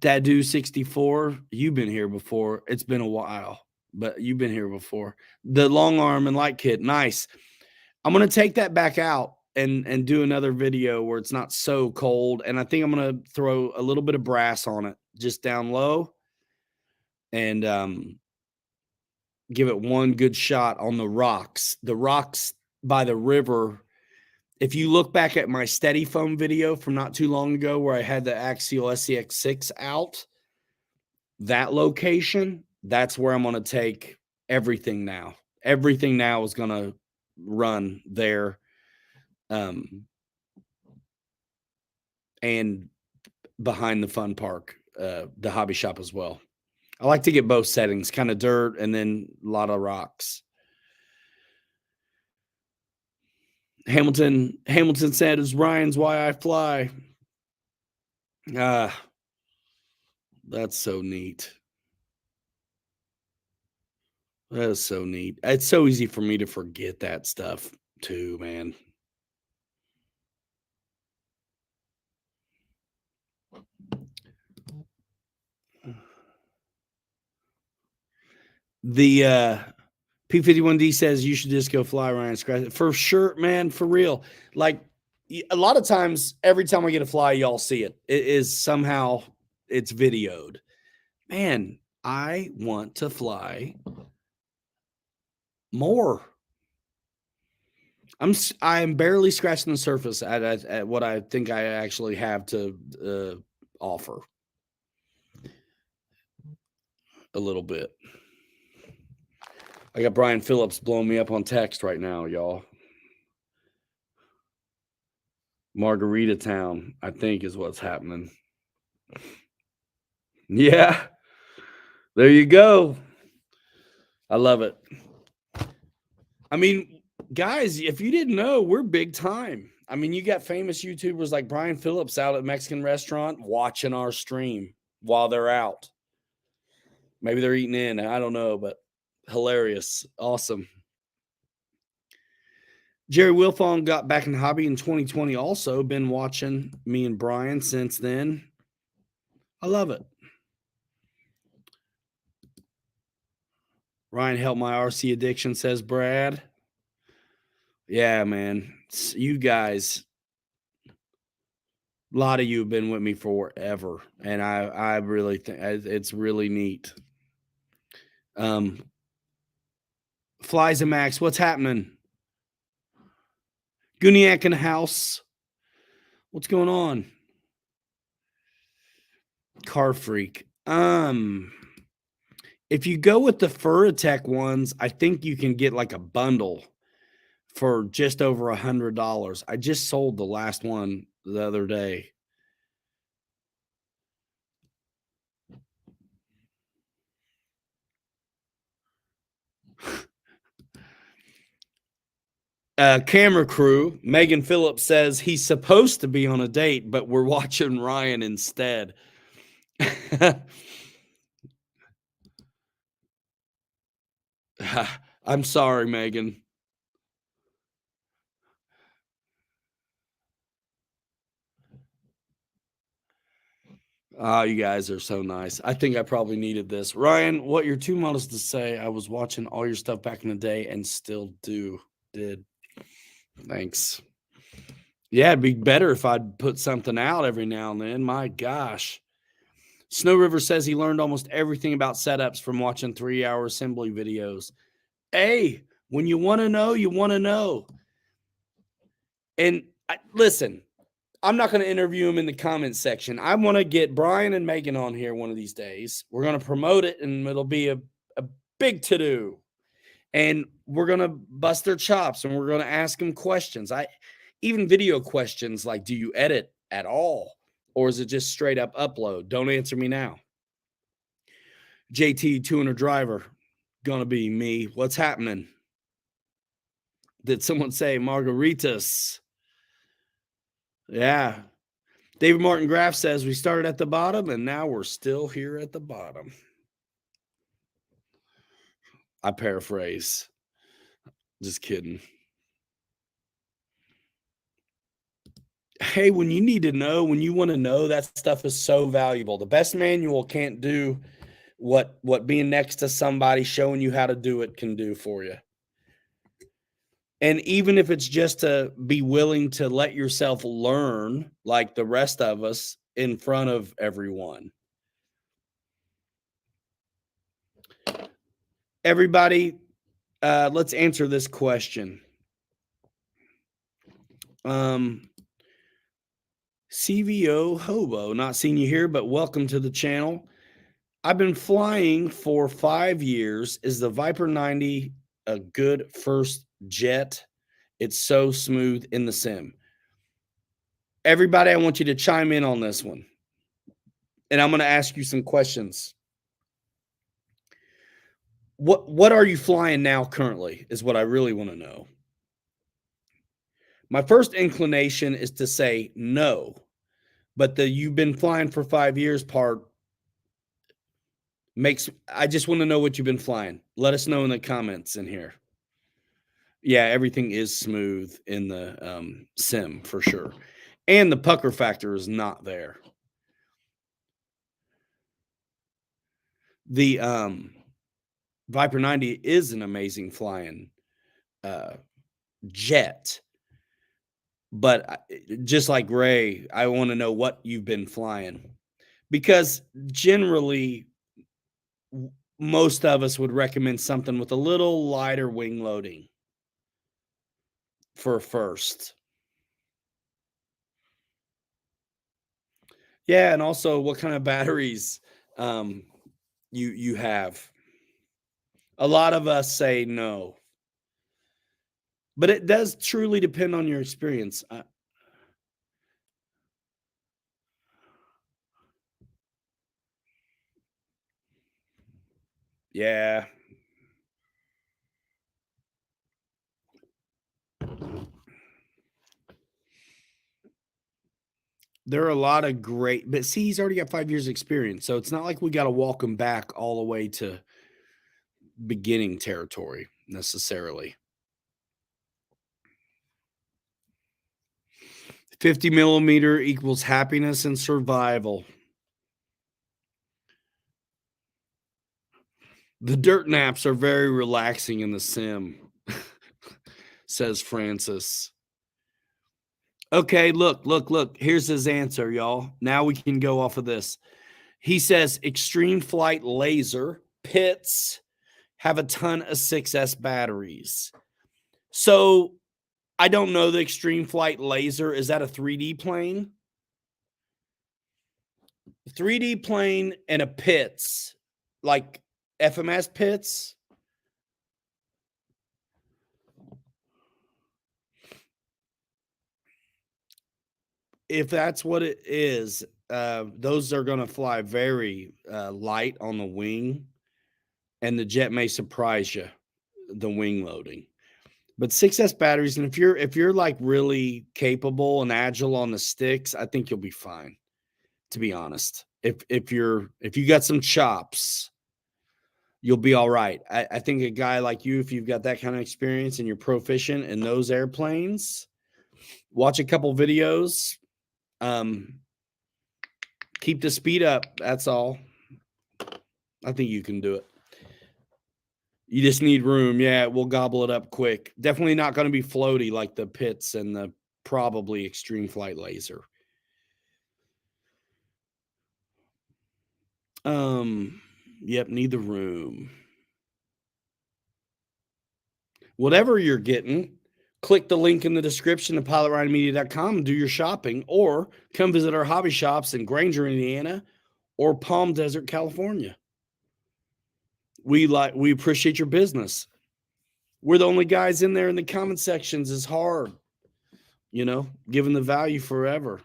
Dadu 64, you've been here before. It's been a while, but you've been here before. The long arm and light kit, nice. I'm gonna take that back out and do another video where it's not so cold. And I think I'm gonna throw a little bit of brass on it, just down low, and give it one good shot on the rocks. The rocks by the river. If you look back at my steady foam video from not too long ago where I had the Axial SCX6 out, that location, that's where I'm going to take everything now. Everything now is going to run there. And behind the fun park, the hobby shop as well. I like to get both settings, kind of dirt and then a lot of rocks. Hamilton said, "Is Ryan's why I fly." That's so neat. That is so neat. It's so easy for me to forget that stuff too, man. The P51D says you should just go fly, Ryan. Scratch it. For sure, man, for real. Like a lot of times, every time I get a fly, y'all see it. It is somehow it's videoed. Man, I want to fly more. I'm barely scratching the surface at what I think I actually have to offer. A little bit. I got Brian Phillips blowing me up on text right now, y'all. Margarita Town, I think, is what's happening. Yeah. There you go. I love it. I mean, guys, if you didn't know, we're big time. I mean, you got famous YouTubers like Brian Phillips out at Mexican restaurant watching our stream while they're out. Maybe they're eating in. I don't know, but hilarious. Awesome. Jerry Wilfong got back in the hobby in 2020 also. Been watching me and Brian since then. I love it. Ryan helped my RC addiction, says Brad. Yeah, man. You guys, a lot of you have been with me forever. And I really think it's really neat. Flies and Max, what's happening? Guniac in the house. What's going on? Car Freak. If you go with the Furatech ones, I think you can get like a bundle for just over $100. I just sold the last one the other day. Camera crew, Megan Phillips says he's supposed to be on a date, but we're watching Ryan instead. I'm sorry, Megan. Oh, you guys are so nice. I think I probably needed this. Ryan, what you're too modest to say. I was watching all your stuff back in the day and still did. Thanks. Yeah, it'd be better if I'd put something out every now and then. My gosh. Snow River says he learned almost everything about setups from watching 3-hour assembly videos. Hey, when you want to know, you want to know. And listen, I'm not going to interview him in the comments section. I want to get Brian and Megan on here one of these days. We're going to promote it, and it'll be a big to-do. And we're going to bust their chops, and we're going to ask them questions. Even video questions like, do you edit at all? Or is it just straight up upload? Don't answer me now. JT 200 driver, going to be me. What's happening? Did someone say margaritas? Yeah. David Martin Graff says we started at the bottom and now we're still here at the bottom. I paraphrase. Just kidding. Hey, when you need to know, when you want to know, that stuff is so valuable. The best manual can't do what being next to somebody showing you how to do it can do for you. And even if it's just to be willing to let yourself learn like the rest of us in front of everyone. Everybody, let's answer this question. CVO Hobo, not seeing you here, but welcome to the channel. I've been flying for 5 years. Is the Viper 90 a good first jet? It's so smooth in the sim. Everybody, I want you to chime in on this one. And I'm going to ask you some questions. What are you flying now currently is what I really want to know. My first inclination is to say no, but the you've been flying for 5 years part makes, I just want to know what you've been flying. Let us know in the comments in here. Yeah, everything is smooth in the sim for sure. And the pucker factor is not there. The Viper 90 is an amazing flying jet. But just like Ray, I want to know what you've been flying. Because generally, most of us would recommend something with a little lighter wing loading for first. Yeah, and also what kind of batteries you have. A lot of us say no. But it does truly depend on your experience. Yeah. There are a lot of great, but see, he's already got 5 years experience. So it's not like we got to walk him back all the way to beginning territory necessarily. 50 millimeter equals happiness and survival. The dirt naps are very relaxing in the sim, says Francis. Okay, look. Here's his answer, y'all. Now we can go off of this. He says Extreme Flight Laser pits have a ton of 6S batteries. So I don't know the Extreme Flight Laser. Is that a 3D plane? 3D plane and a Pitts, like FMS Pitts. If that's what it is, those are going to fly very light on the wing, and the jet may surprise you, the wing loading. But 6S batteries, and if you're like really capable and agile on the sticks, I think you'll be fine. To be honest, if you got some chops, you'll be all right. I think a guy like you, if you've got that kind of experience and you're proficient in those airplanes, watch a couple videos, keep the speed up. That's all. I think you can do it. You just need room. Yeah, we'll gobble it up quick. Definitely not going to be floaty like the Pitts and the probably Extreme Flight Laser. Yep, need the room. Whatever you're getting, click the link in the description of pilotryanmedia.com and do your shopping, or come visit our hobby shops in Granger, Indiana, or Palm Desert, California. We appreciate your business. We're the only guys in there in the comment sections is hard, giving the value forever.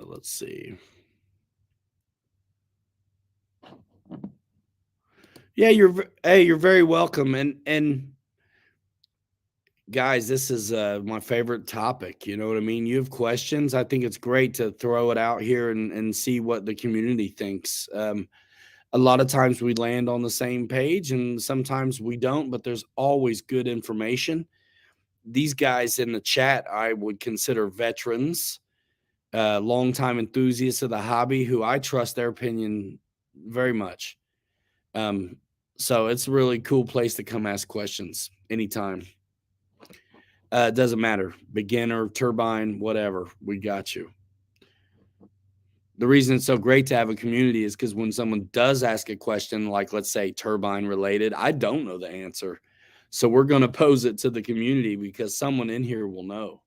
Let's see. Yeah, you're very welcome. And guys, this is my favorite topic. You know what I mean? You have questions. I think it's great to throw it out here and see what the community thinks. A lot of times we land on the same page and sometimes we don't, but there's always good information. These guys in the chat, I would consider veterans, longtime enthusiasts of the hobby who I trust their opinion very much. So it's a really cool place to come ask questions anytime. It doesn't matter, beginner, turbine, whatever, we got you. The reason it's so great to have a community is because when someone does ask a question, like let's say turbine related, I don't know the answer. So we're going to pose it to the community because someone in here will know.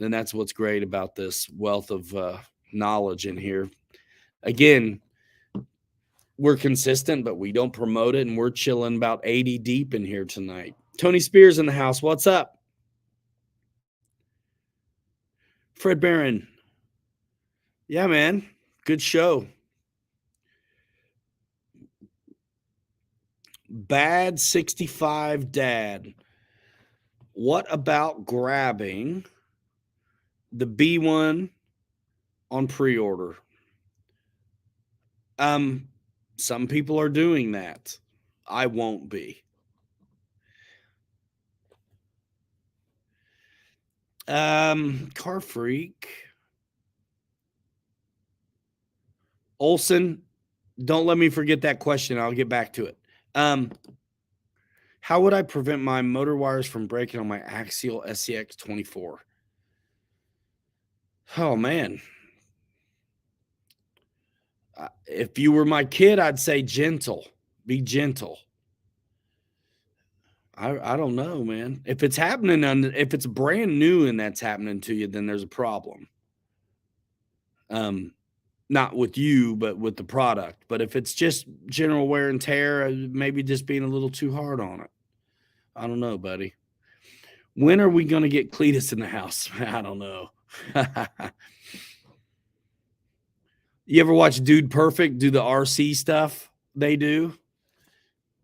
And that's what's great about this wealth of knowledge in here. Again, we're consistent, but we don't promote it, and we're chilling about 80 deep in here tonight. Tony Spears in the house. What's up? Fred Barron. Yeah, man. Good show. Bad 65 Dad. What about grabbing the B1 on pre-order? Some people are doing that. I won't be. Car Freak. Olson, don't let me forget that question. I'll get back to it. How would I prevent my motor wires from breaking on my Axial SCX 24? Oh, man. If you were my kid, I'd say gentle. Be gentle. I don't know, man. If it's happening, if it's brand new and that's happening to you, then there's a problem. Not with you, but with the product. But if it's just general wear and tear, maybe just being a little too hard on it. I don't know, buddy. When are we going to get Cletus in the house? I don't know. You ever watch Dude Perfect do the RC stuff they do?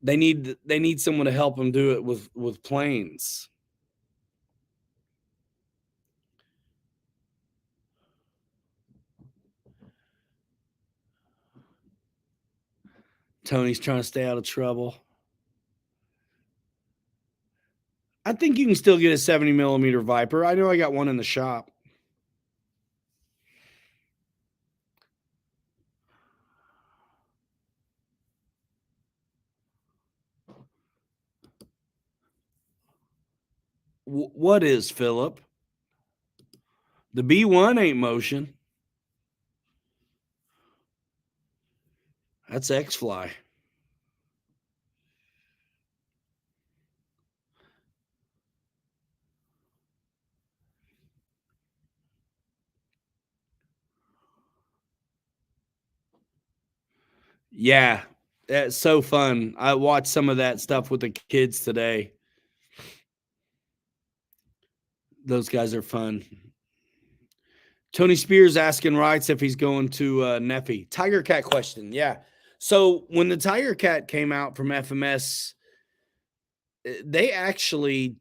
They need someone to help them do it with planes. Tony's trying to stay out of trouble. I think you can still get a 70 millimeter Viper. I know I got one in the shop. What is, Philip? The B1 ain't motion. That's X-Fly. Yeah, it's so fun. I watched some of that stuff with the kids today. Those guys are fun. Tony Spears asking Wrights if he's going to Neffy. Tiger Cat question. Yeah. So when the Tiger Cat came out from FMS, they actually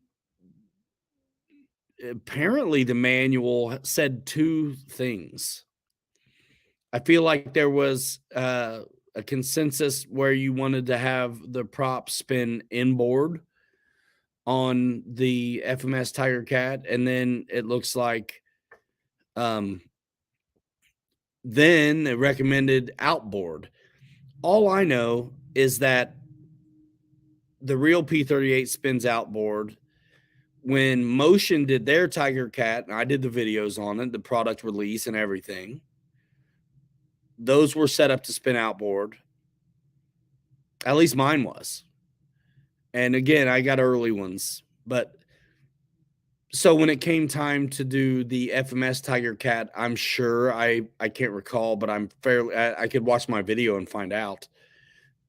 apparently the manual said two things. I feel like there was a consensus where you wanted to have the prop spin inboard on the FMS Tiger Cat, and then it looks like then it recommended outboard. All I know is that the real P38 spins outboard. When Motion did their Tiger Cat, and I did the videos on it, the product release and everything, those were set up to spin outboard. At least mine was. And again, I got early ones. But so when it came time to do the FMS Tiger Cat, I'm sure I can't recall, but I'm fairly I could watch my video and find out.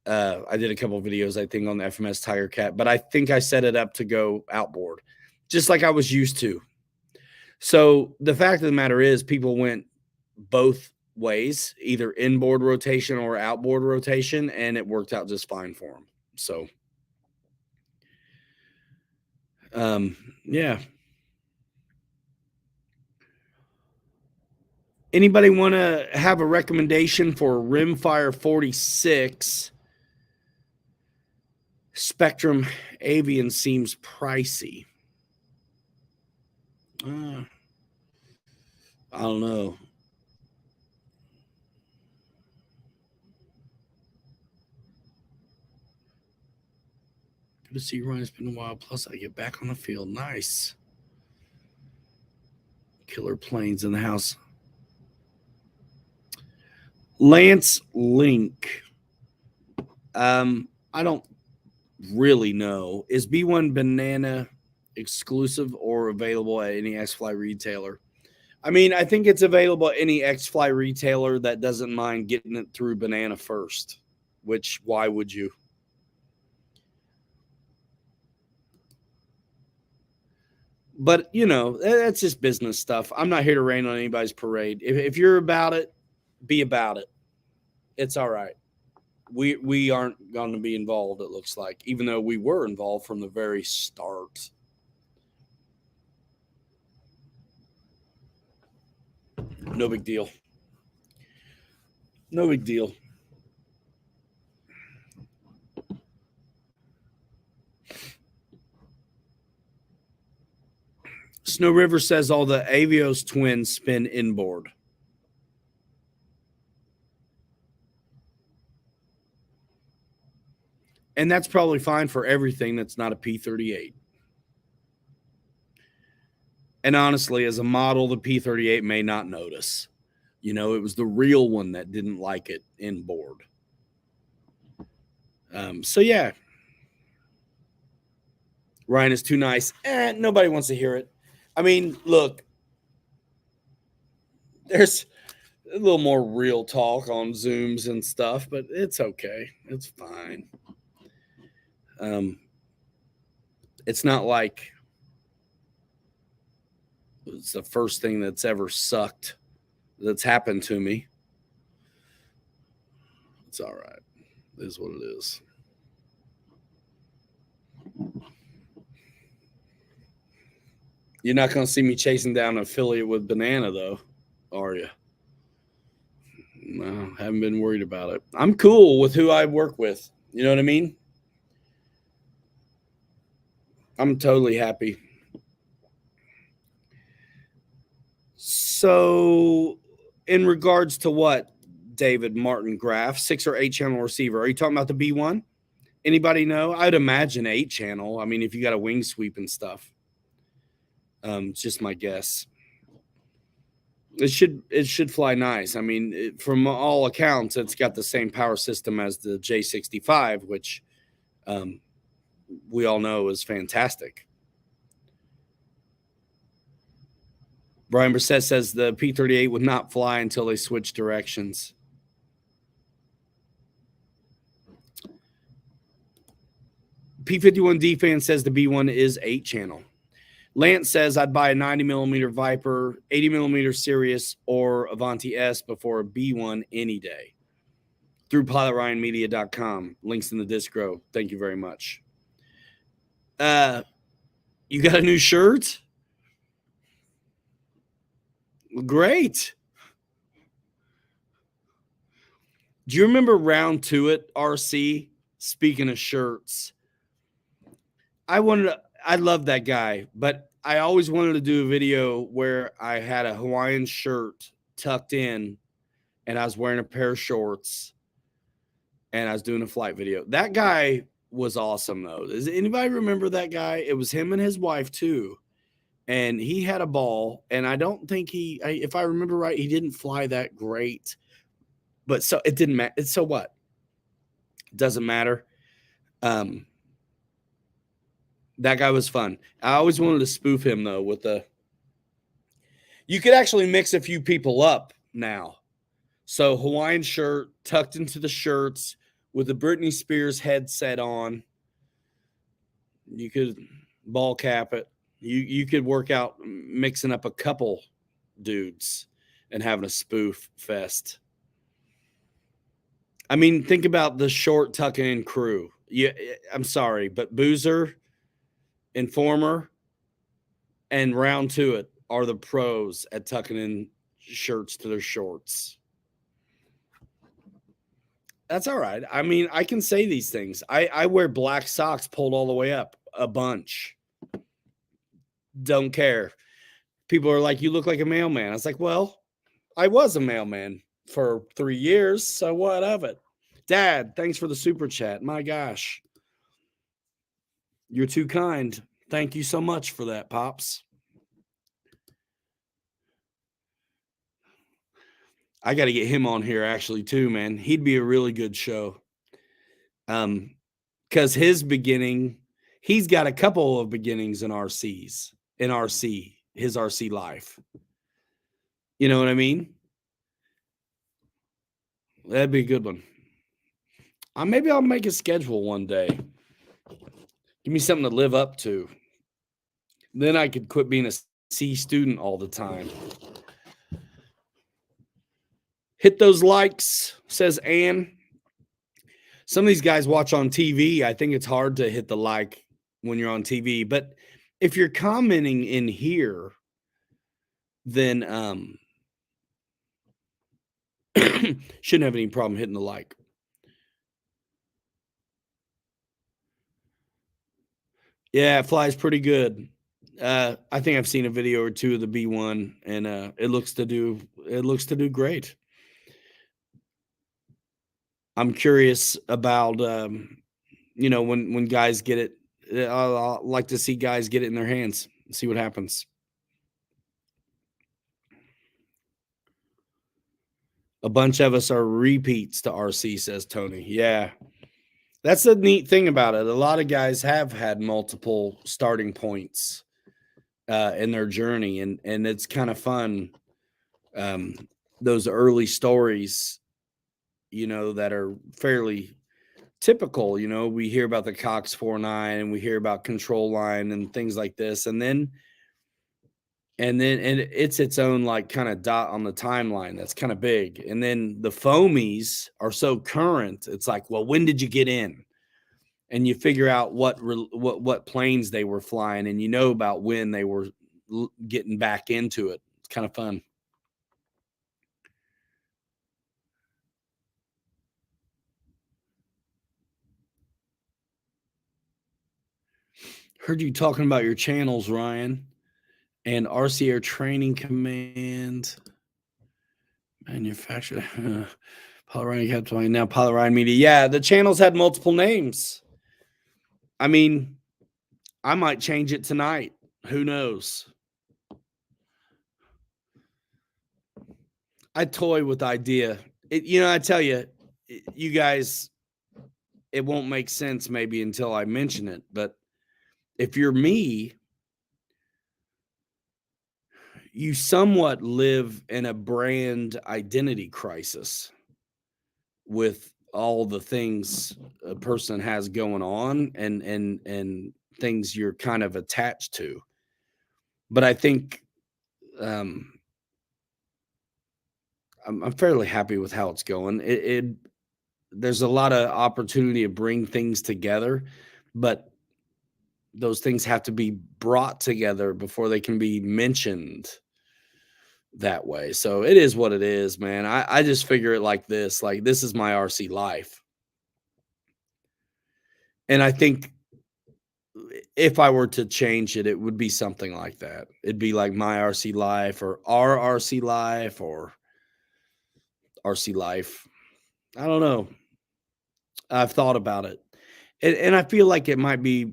I did a couple of videos, I think, on the FMS Tiger Cat, but I think I set it up to go outboard, just like I was used to. So the fact of the matter is, people went both ways, either inboard rotation or outboard rotation, and it worked out just fine for them. So, yeah. Anybody want to have a recommendation for Rimfire 46? Spectrum Avian seems pricey. I don't know. Good to see you, Ryan. It's been a while. Plus, I get back on the field. Nice. Killer planes in the house. Lance Link. I don't really know. Is B1 Banana exclusive or available at any X-Fly retailer? I mean, I think it's available at any X-Fly retailer that doesn't mind getting it through Banana first, which why would you? But, you know, that's just business stuff. I'm not here to rain on anybody's parade. If you're about it, be about it. It's all right. We aren't going to be involved, it looks like, even though we were involved from the very start. No big deal. No big deal. Snow River says all the Avios twins spin inboard. And that's probably fine for everything that's not a P38. And honestly, as a model, the P38 may not notice. You know, it was the real one that didn't like it inboard. So, yeah. Ryan is too nice. Nobody wants to hear it. I mean, look, there's a little more real talk on Zooms and stuff, but it's okay. It's fine. It's not like it's the first thing that's ever sucked that's happened to me. It's all right. It is what it is. You're not going to see me chasing down an affiliate with Banana, though, are you? No, haven't been worried about it. I'm cool with who I work with. You know what I mean? I'm totally happy. So, in regards to what, David Martin Graff, 6 or 8 channel receiver, are you talking about the B1? Anybody know? I'd imagine 8 channel. I mean, if you got a wing sweep and stuff. It's just my guess. It should fly nice. I mean, from all accounts, it's got the same power system as the J65, which we all know is fantastic. Brian Brissett says the P38 would not fly until they switch directions. P51D fan says the B1 is 8-channel. Lance says I'd buy a 90mm Viper, 80mm Sirius, or Avanti S before a B1 any day. Through PilotRyanMedia.com. Links in the distro. Thank you very much. You got a new shirt? Great. Do you remember Round 2 at RC? Speaking of shirts, I love that guy, but I always wanted to do a video where I had a Hawaiian shirt tucked in and I was wearing a pair of shorts and I was doing a flight video. That guy was awesome though. Does anybody remember that guy? It was him and his wife too. And he had a ball, and I don't think if I remember right, he didn't fly that great. But so it didn't matter. So what? It doesn't matter. That guy was fun. I always wanted to spoof him though with you could actually mix a few people up now. So Hawaiian shirt tucked into the shirts with the Britney Spears headset on. You could ball cap it. You could work out mixing up a couple dudes and having a spoof fest. I mean, think about the short tucking in crew. Yeah, I'm sorry, but Boozer, Informer, and Round 2 It are the pros at tucking in shirts to their shorts. That's all right. I mean, I can say these things. I wear black socks pulled all the way up a bunch. Don't care. People are like, you look like a mailman. I was like, well, I was a mailman for 3 years. So what of it? Dad, thanks for the super chat. My gosh. You're too kind. Thank you so much for that, Pops. I got to get him on here actually too, man. He'd be a really good show. Because his beginning, he's got a couple of beginnings in RCs, his RC life. You know what I mean? That'd be a good one. Maybe I'll make a schedule one day. Give me something to live up to. Then I could quit being a C student all the time. Hit those likes, says Ann. Some of these guys watch on TV. I think it's hard to hit the like when you're on TV. But if you're commenting in here, then shouldn't have any problem hitting the like. Yeah, it flies pretty good. I think I've seen a video or two of the B1, and it looks to do great. I'm curious about when guys get it. I'll like to see guys get it in their hands and see what happens. A bunch of us are repeats to RC, says Tony. Yeah. That's the neat thing about it. A lot of guys have had multiple starting points in their journey, and it's kind of fun. Those early stories, that are fairly typical. We hear about the Cox 49 and we hear about Control Line and things like this, and then it's its own like kind of dot on the timeline that's kind of big. And then the foamies are so current. It's like, well, when did you get in? And you figure out what planes they were flying, and about when they were getting back into it. It's kind of fun. Heard you talking about your channels, Ryan, and RC Air Training Command manufacturer. Pilot Ryan kept talking now. Pilot Ryan Media. Yeah, the channels had multiple names. I mean, I might change it tonight. Who knows? I toy with the idea. I tell you, you guys, it won't make sense maybe until I mention it. But if you're me, you somewhat live in a brand identity crisis with all the things a person has going on and things you're kind of attached to. But I think um, I'm fairly happy with how it's going. It there's a lot of opportunity to bring things together, but those things have to be brought together before they can be mentioned that way. So it is what it is, man. I just figure it like this is my RC life. And I think if I were to change it, it would be something like that. It'd be like my RC life or our RC life or RC life. I don't know. I've thought about it. And I feel like it might be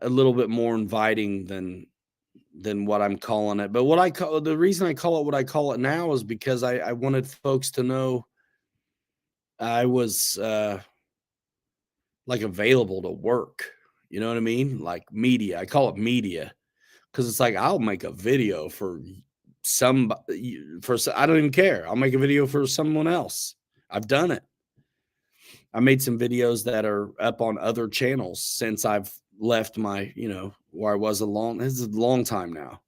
a little bit more inviting than what I'm calling it. But what I call the reason I call it what I call it now is because I wanted folks to know I was like available to work. You know what I mean? Like media. I call it media because it's like I'll make a video for some I don't even care. I'll make a video for someone else. I've done it. I made some videos that are up on other channels since I've left my, where I was this is a long time now.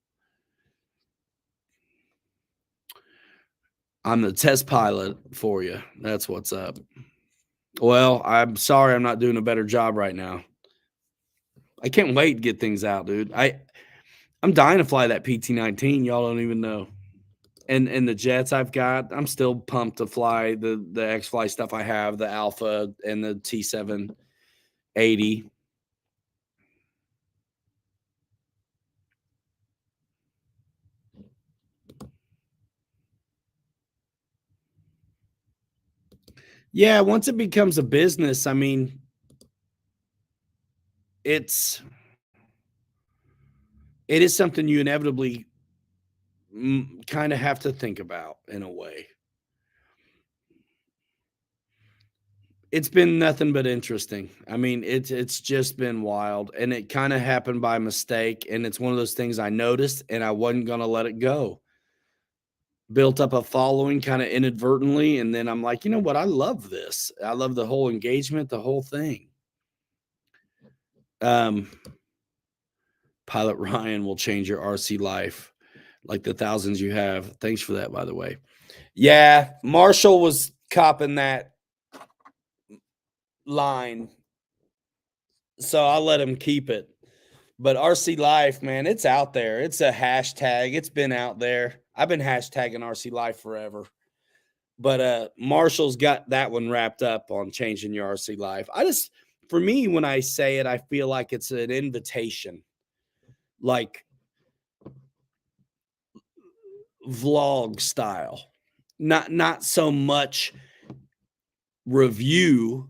I'm the test pilot for you. That's what's up. Well, I'm sorry I'm not doing a better job right now. I can't wait to get things out, dude. I'm dying to fly that PT-19. Y'all don't even know. And the jets I've got, I'm still pumped to fly the X-Fly stuff I have, the Alpha and the T780. Yeah, once it becomes a business, I mean, it is something you inevitably kind of have to think about in a way. It's been nothing but interesting. I mean, it's just been wild, and it kinda happened by mistake, and it's one of those things I noticed, and I wasn't gonna let it go. Built up a following kinda inadvertently, and then I'm like, "You know what? I love this. I love the whole engagement, the whole thing." Um, Pilot Ryan will change your RC life like the thousands you have. Thanks for that, by the way. Yeah, Marshall was copping that line, so I'll let him keep it. But RC Life, man, it's out there. It's a hashtag. It's been out there. I've been hashtagging RC Life forever. But Marshall's got that one wrapped up on changing your RC life. For me, when I say it, I feel like it's an invitation, like vlog style, not so much review.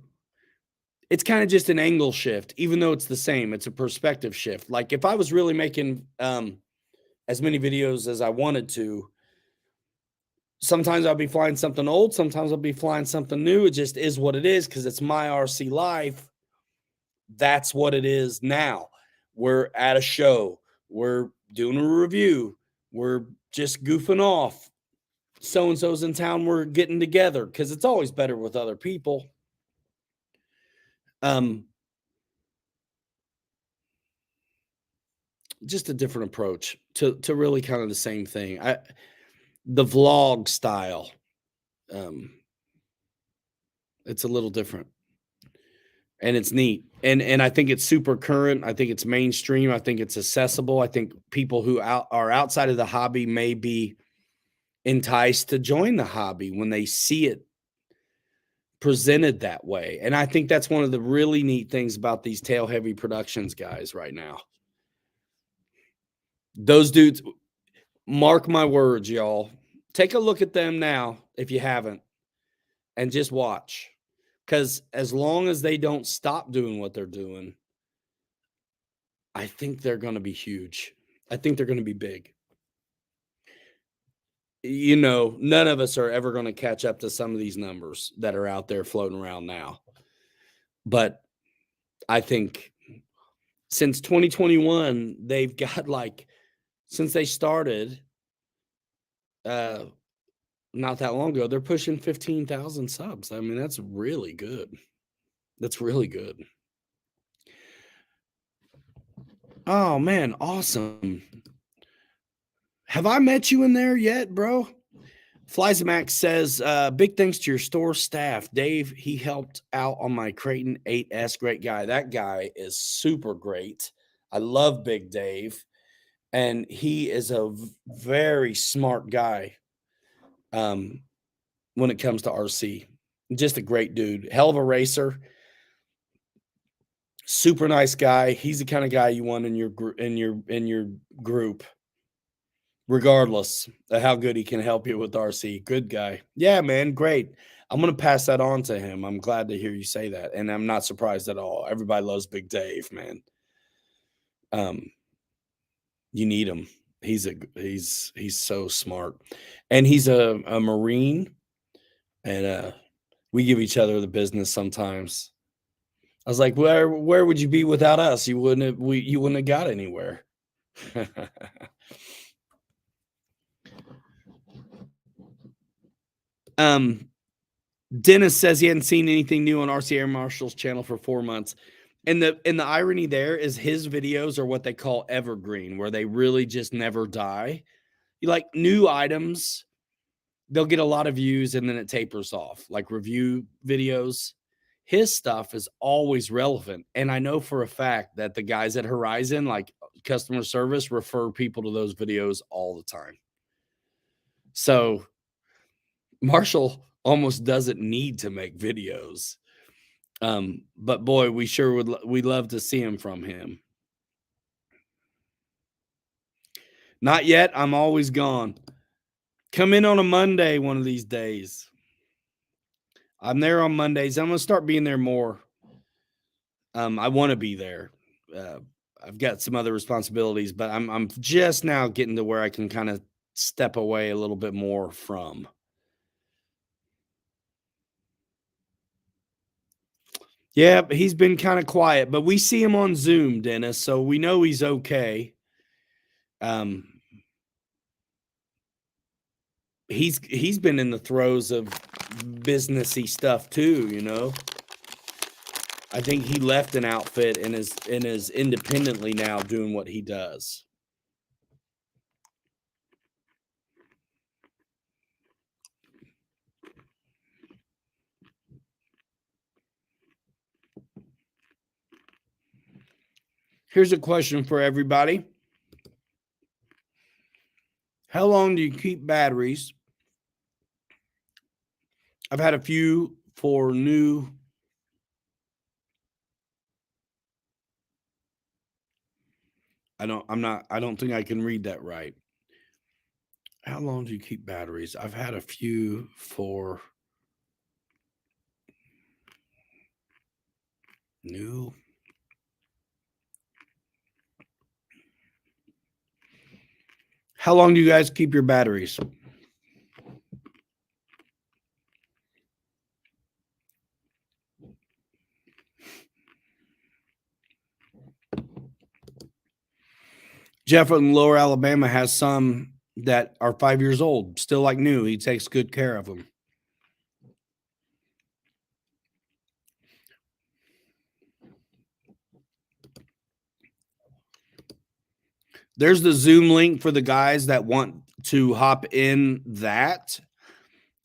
It's kind of just an angle shift, even though it's the same. It's a perspective shift. Like if I was really making as many videos as I wanted to, sometimes I'll be flying something old, sometimes I'll be flying something new. It just is what it is because it's my RC life. That's what it is now. We're at a show, we're doing a review, we're just goofing off. So and so's in town, we're getting together because it's always better with other people. Just a different approach to really kind of the same thing. The vlog style, it's a little different, and it's neat. And I think it's super current. I think it's mainstream. I think it's accessible. I think people who are outside of the hobby may be enticed to join the hobby when they see it presented that way. And I think that's one of the really neat things about these tail heavy productions guys right now. Those dudes, mark my words, y'all. Take a look at them now if you haven't, and just watch. Because as long as they don't stop doing what they're doing, I think they're going to be huge. I think they're going to be big. None of us are ever going to catch up to some of these numbers that are out there floating around now. But I think since 2021, they've got since they started, not that long ago. They're pushing 15,000 subs. I mean, that's really good. That's really good. Oh man, awesome. Have I met you in there yet, bro? Flyzamax says, big thanks to your store staff. Dave, he helped out on my Creighton 8S. Great guy. That guy is super great. I love Big Dave. And he is a very smart guy when it comes to RC. Just a great dude. Hell of a racer. Super nice guy. He's the kind of guy you want in your group. Regardless of how good he can help you with RC. Good guy. Yeah, man, great. I'm going to pass that on to him. I'm glad to hear you say that, and I'm not surprised at all. Everybody loves Big Dave, man. You need him. He's so smart, and he's a Marine, and we give each other the business sometimes. I was like, where would you be without us? You wouldn't have got anywhere. Dennis says he hadn't seen anything new on RC Air Marshal's channel for 4 months. And the irony there is his videos are what they call evergreen, where they really just never die. You like new items, they'll get a lot of views and then it tapers off, like review videos. His stuff is always relevant. And I know for a fact that the guys at Horizon, like customer service, refer people to those videos all the time. So Marshall almost doesn't need to make videos. But boy, we'd love to see him from him. Not yet. I'm always gone. Come in on a Monday one of these days. I'm there on Mondays. I'm going to start being there more. I want to be there. I've got some other responsibilities, but I'm just now getting to where I can kind of step away a little bit more from. Yeah, he's been kind of quiet, but we see him on Zoom, Dennis, so we know he's okay. He's been in the throes of businessy stuff too, you know. I think he left an outfit and is independently now doing what he does. Here's a question for everybody. How long do you keep batteries? I've had a few for new. I don't think I can read that right. How long do you keep batteries? I've had a few for new. How long do you guys keep your batteries? Jeff in Lower Alabama has some that are 5 years old, still like new. He takes good care of them. There's the Zoom link for the guys that want to hop in that.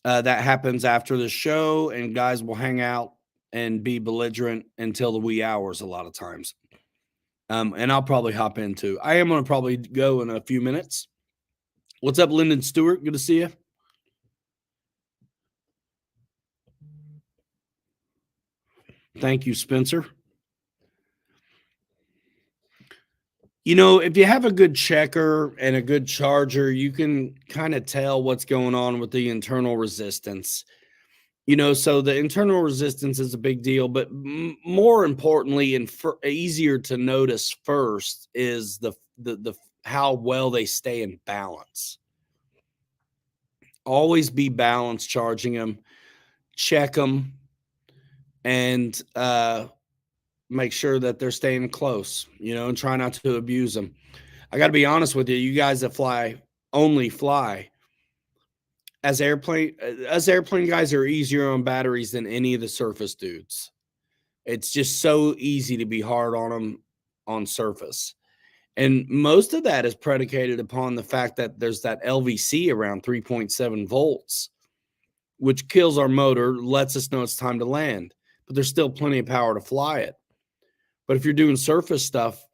That happens after the show, and guys will hang out and be belligerent until the wee hours a lot of times. And I'll probably hop in too. I am going to probably go in a few minutes. What's up, Lyndon Stewart? Good to see you. Thank you, Spencer. You know, if you have a good checker and a good charger, you can kind of tell what's going on with the internal resistance. You know, so the internal resistance is a big deal, but more importantly and easier to notice first is the how well they stay in balance. Always be balanced charging them, check them, and make sure that they're staying close, you know, and try not to abuse them. I got to be honest with you, you guys that only fly, us airplane guys are easier on batteries than any of the surface dudes. It's just so easy to be hard on them on surface. And most of that is predicated upon the fact that there's that LVC around 3.7 volts, which kills our motor, lets us know it's time to land, but there's still plenty of power to fly it. But if you're doing surface stuff,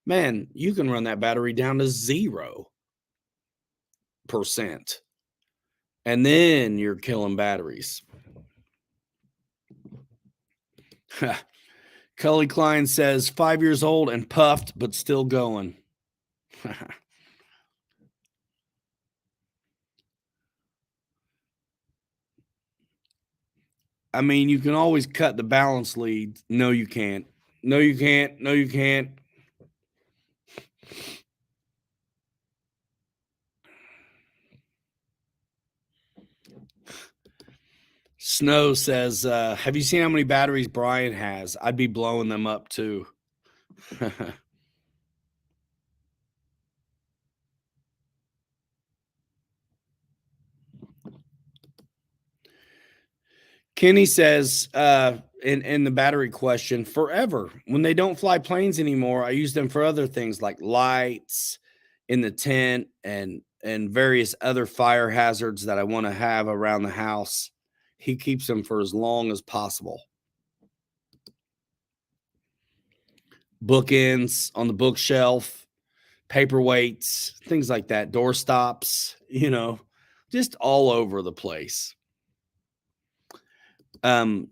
man, you can run that battery down to 0%. And then you're killing batteries. Cully Klein says 5 years old and puffed, but still going. I mean, you can always cut the balance lead. No, you can't. No, you can't. No, you can't. Snow says, have you seen how many batteries Brian has? I'd be blowing them up too. Kenny says, in the battery question, forever. When they don't fly planes anymore, I use them for other things like lights in the tent and various other fire hazards that I want to have around the house. He keeps them for as long as possible. Bookends on the bookshelf, paperweights, things like that, door stops, just all over the place. Average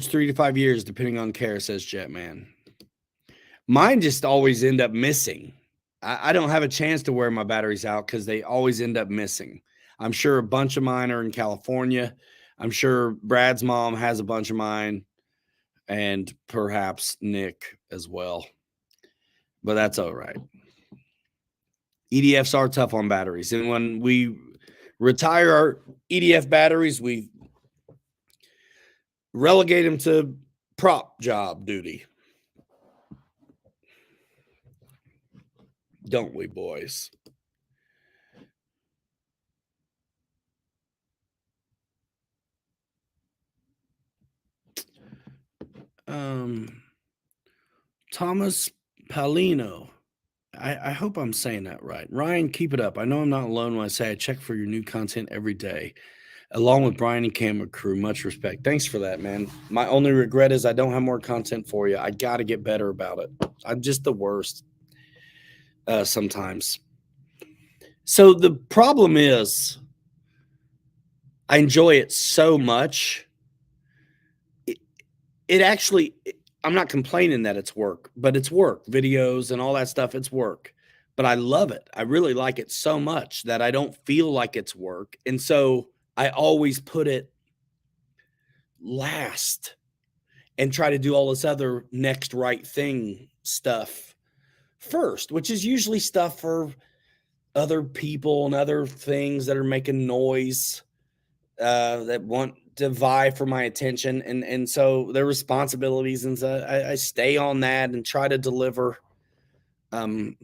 3 to 5 years, depending on care, says Jetman. Mine just always end up missing. I don't have a chance to wear my batteries out because they always end up missing. I'm sure a bunch of mine are in California. I'm sure Brad's mom has a bunch of mine, and perhaps Nick as well. But that's all right. EDFs are tough on batteries. And when we retire our EDF batteries, we relegate them to prop job duty. Don't we, boys? Thomas Palino. I hope I'm saying that right. Ryan, keep it up. I know I'm not alone when I say I check for your new content every day, along with Brian and Camera Crew. Much respect. Thanks for that, man. My only regret is I don't have more content for you. I got to get better about it. I'm just the worst sometimes. So the problem is I enjoy it so much. It actually, I'm not complaining that it's work, but it's work. Videos and all that stuff, it's work. But I love it. I really like it so much that I don't feel like it's work. And so I always put it last and try to do all this other next right thing stuff first, which is usually stuff for other people and other things that are making noise that want to vie for my attention. And so their responsibilities. And so I stay on that and try to deliver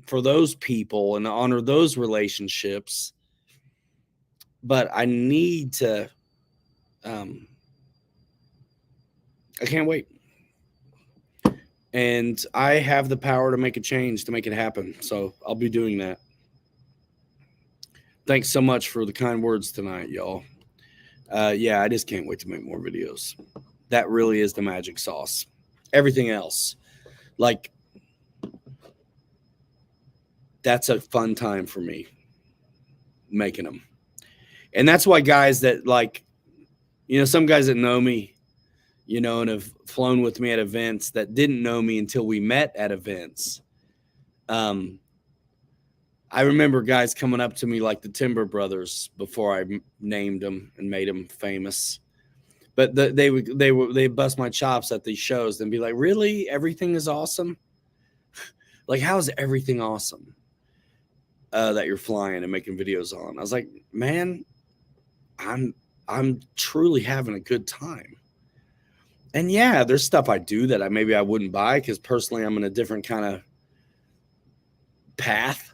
for those people and honor those relationships. But I need to, I can't wait. And I have the power to make a change, to make it happen. So I'll be doing that. Thanks so much for the kind words tonight, y'all. Yeah, I just can't wait to make more videos. That really is the magic sauce. Everything else, like, that's a fun time for me making them. And that's why guys that, like, some guys that know me, and have flown with me at events that didn't know me until we met at events. I remember guys coming up to me like the Timber Brothers before I named them and made them famous. But they bust my chops at these shows and be like, "Really? Everything is awesome? Like, how is everything awesome that you're flying and making videos on?" I was like, "Man, I'm truly having a good time." And yeah, there's stuff I do that maybe I wouldn't buy because personally I'm in a different kind of path.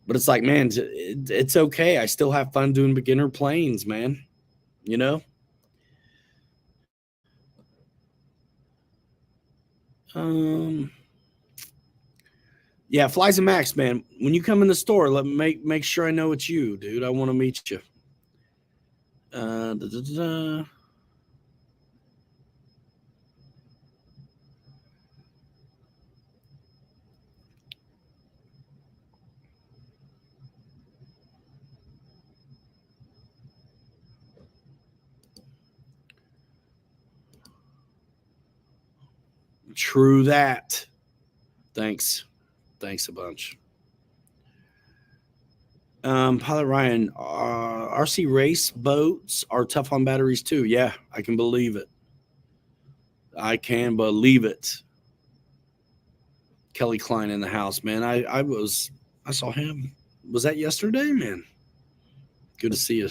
But it's like, man, it's okay. I still have fun doing beginner planes, man. You know? Yeah, Flies and Max, man. When you come in the store, let me make sure I know it's you, dude. I want to meet you. Da, da, da. True that. Thanks. Thanks a bunch. Pilot Ryan, RC race boats are tough on batteries too. Yeah, I can believe it. I can believe it. Kelly Klein in the house, man. I saw him. Was that yesterday, man? Good to see you.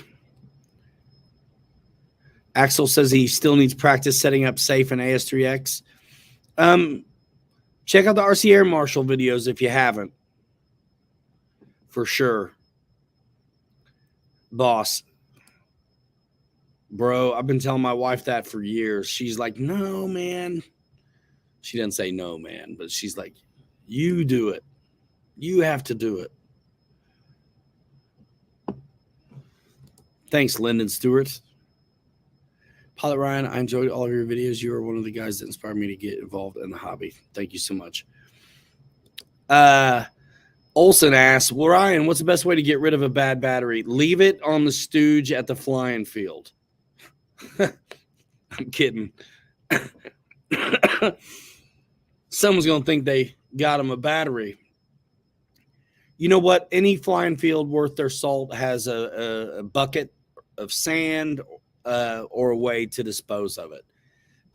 Axel says he still needs practice setting up safe in AS3X. Check out the RC Air Marshal videos if you haven't. For sure. Boss. Bro, I've been telling my wife that for years. She's like, no, man. She didn't say no, man, but she's like, you do it. You have to do it. Thanks, Lyndon Stewart. Pilot Ryan, I enjoyed all of your videos. You are one of the guys that inspired me to get involved in the hobby. Thank you so much. Olson asks, well, Ryan, what's the best way to get rid of a bad battery? Leave it on the stooge at the flying field. I'm kidding. Someone's going to think they got him a battery. You know what? Any flying field worth their salt has a bucket of sand or a way to dispose of it.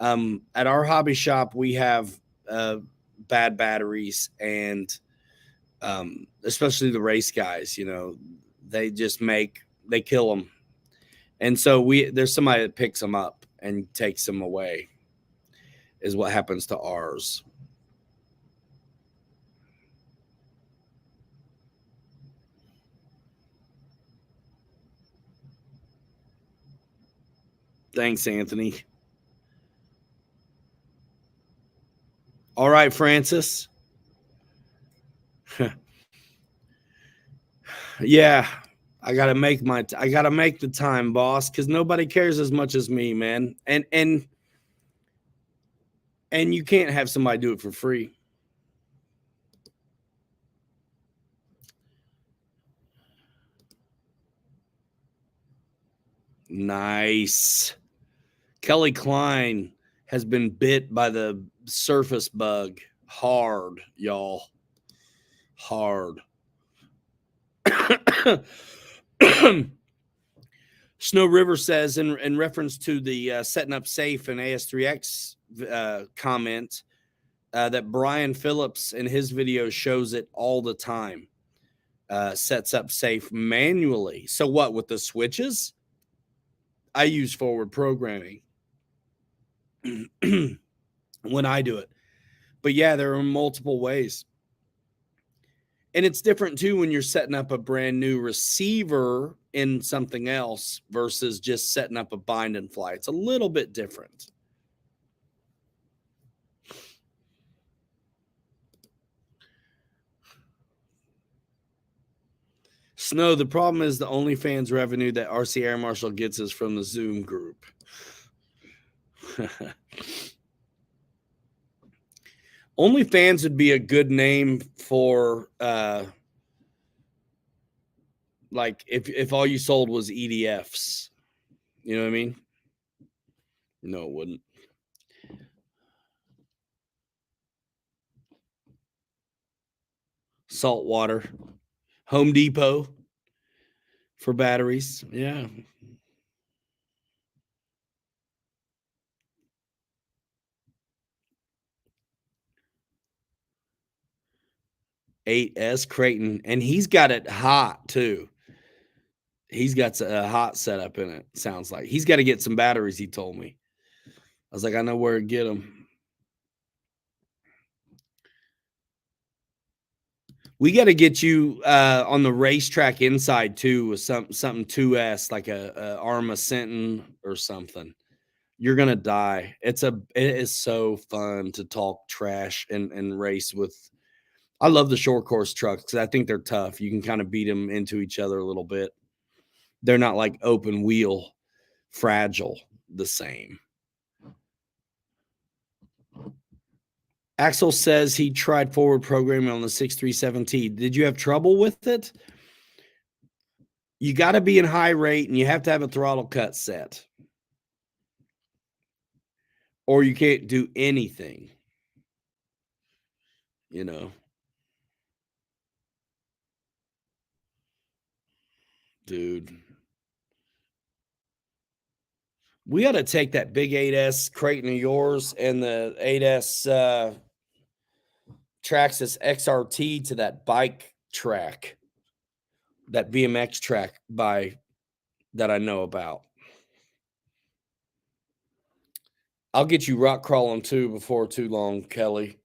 At our hobby shop, we have bad batteries, and especially the race guys, you know, they kill them. And so there's somebody that picks them up and takes them away, is what happens to ours. Thanks, Anthony. All right, Francis. Yeah, I gotta make the time, boss, because nobody cares as much as me, man. And you can't have somebody do it for free. Nice. Kelly Klein has been bit by the surface bug hard, y'all. Hard. Snow River says, in reference to the setting up safe in AS3X comment, that Brian Phillips in his video shows it all the time. Sets up safe manually. So what, with the switches? I use forward programming when I do it. But yeah, there are multiple ways. And it's different too when you're setting up a brand new receiver in something else versus just setting up a bind and fly. It's a little bit different. Snow, the problem is the OnlyFans revenue that RC Air Marshal gets is from the Zoom group. OnlyFans would be a good name for like if all you sold was EDFs. You know what I mean? No, it wouldn't. Saltwater. Home Depot for batteries. Yeah. S Creighton, and he's got it hot too. He's got a hot setup in it. Sounds like he's got to get some batteries. He told me. I was like, I know where to get them. We got to get you on the racetrack inside too with something 2S like a Arma Senton or something. You're gonna die. It is so fun to talk trash and race with. I love the short course trucks because I think they're tough. You can kind of beat them into each other a little bit. They're not like open wheel fragile the same. Axel says he tried forward programming on the 637T. Did you have trouble with it? You got to be in high rate and you have to have a throttle cut set, or you can't do anything, you know. Dude, we got to take that big 8S Creighton of yours and the 8S Traxxas XRT to that bike track, that BMX track that I know about. I'll get you rock crawling too before too long, Kelly.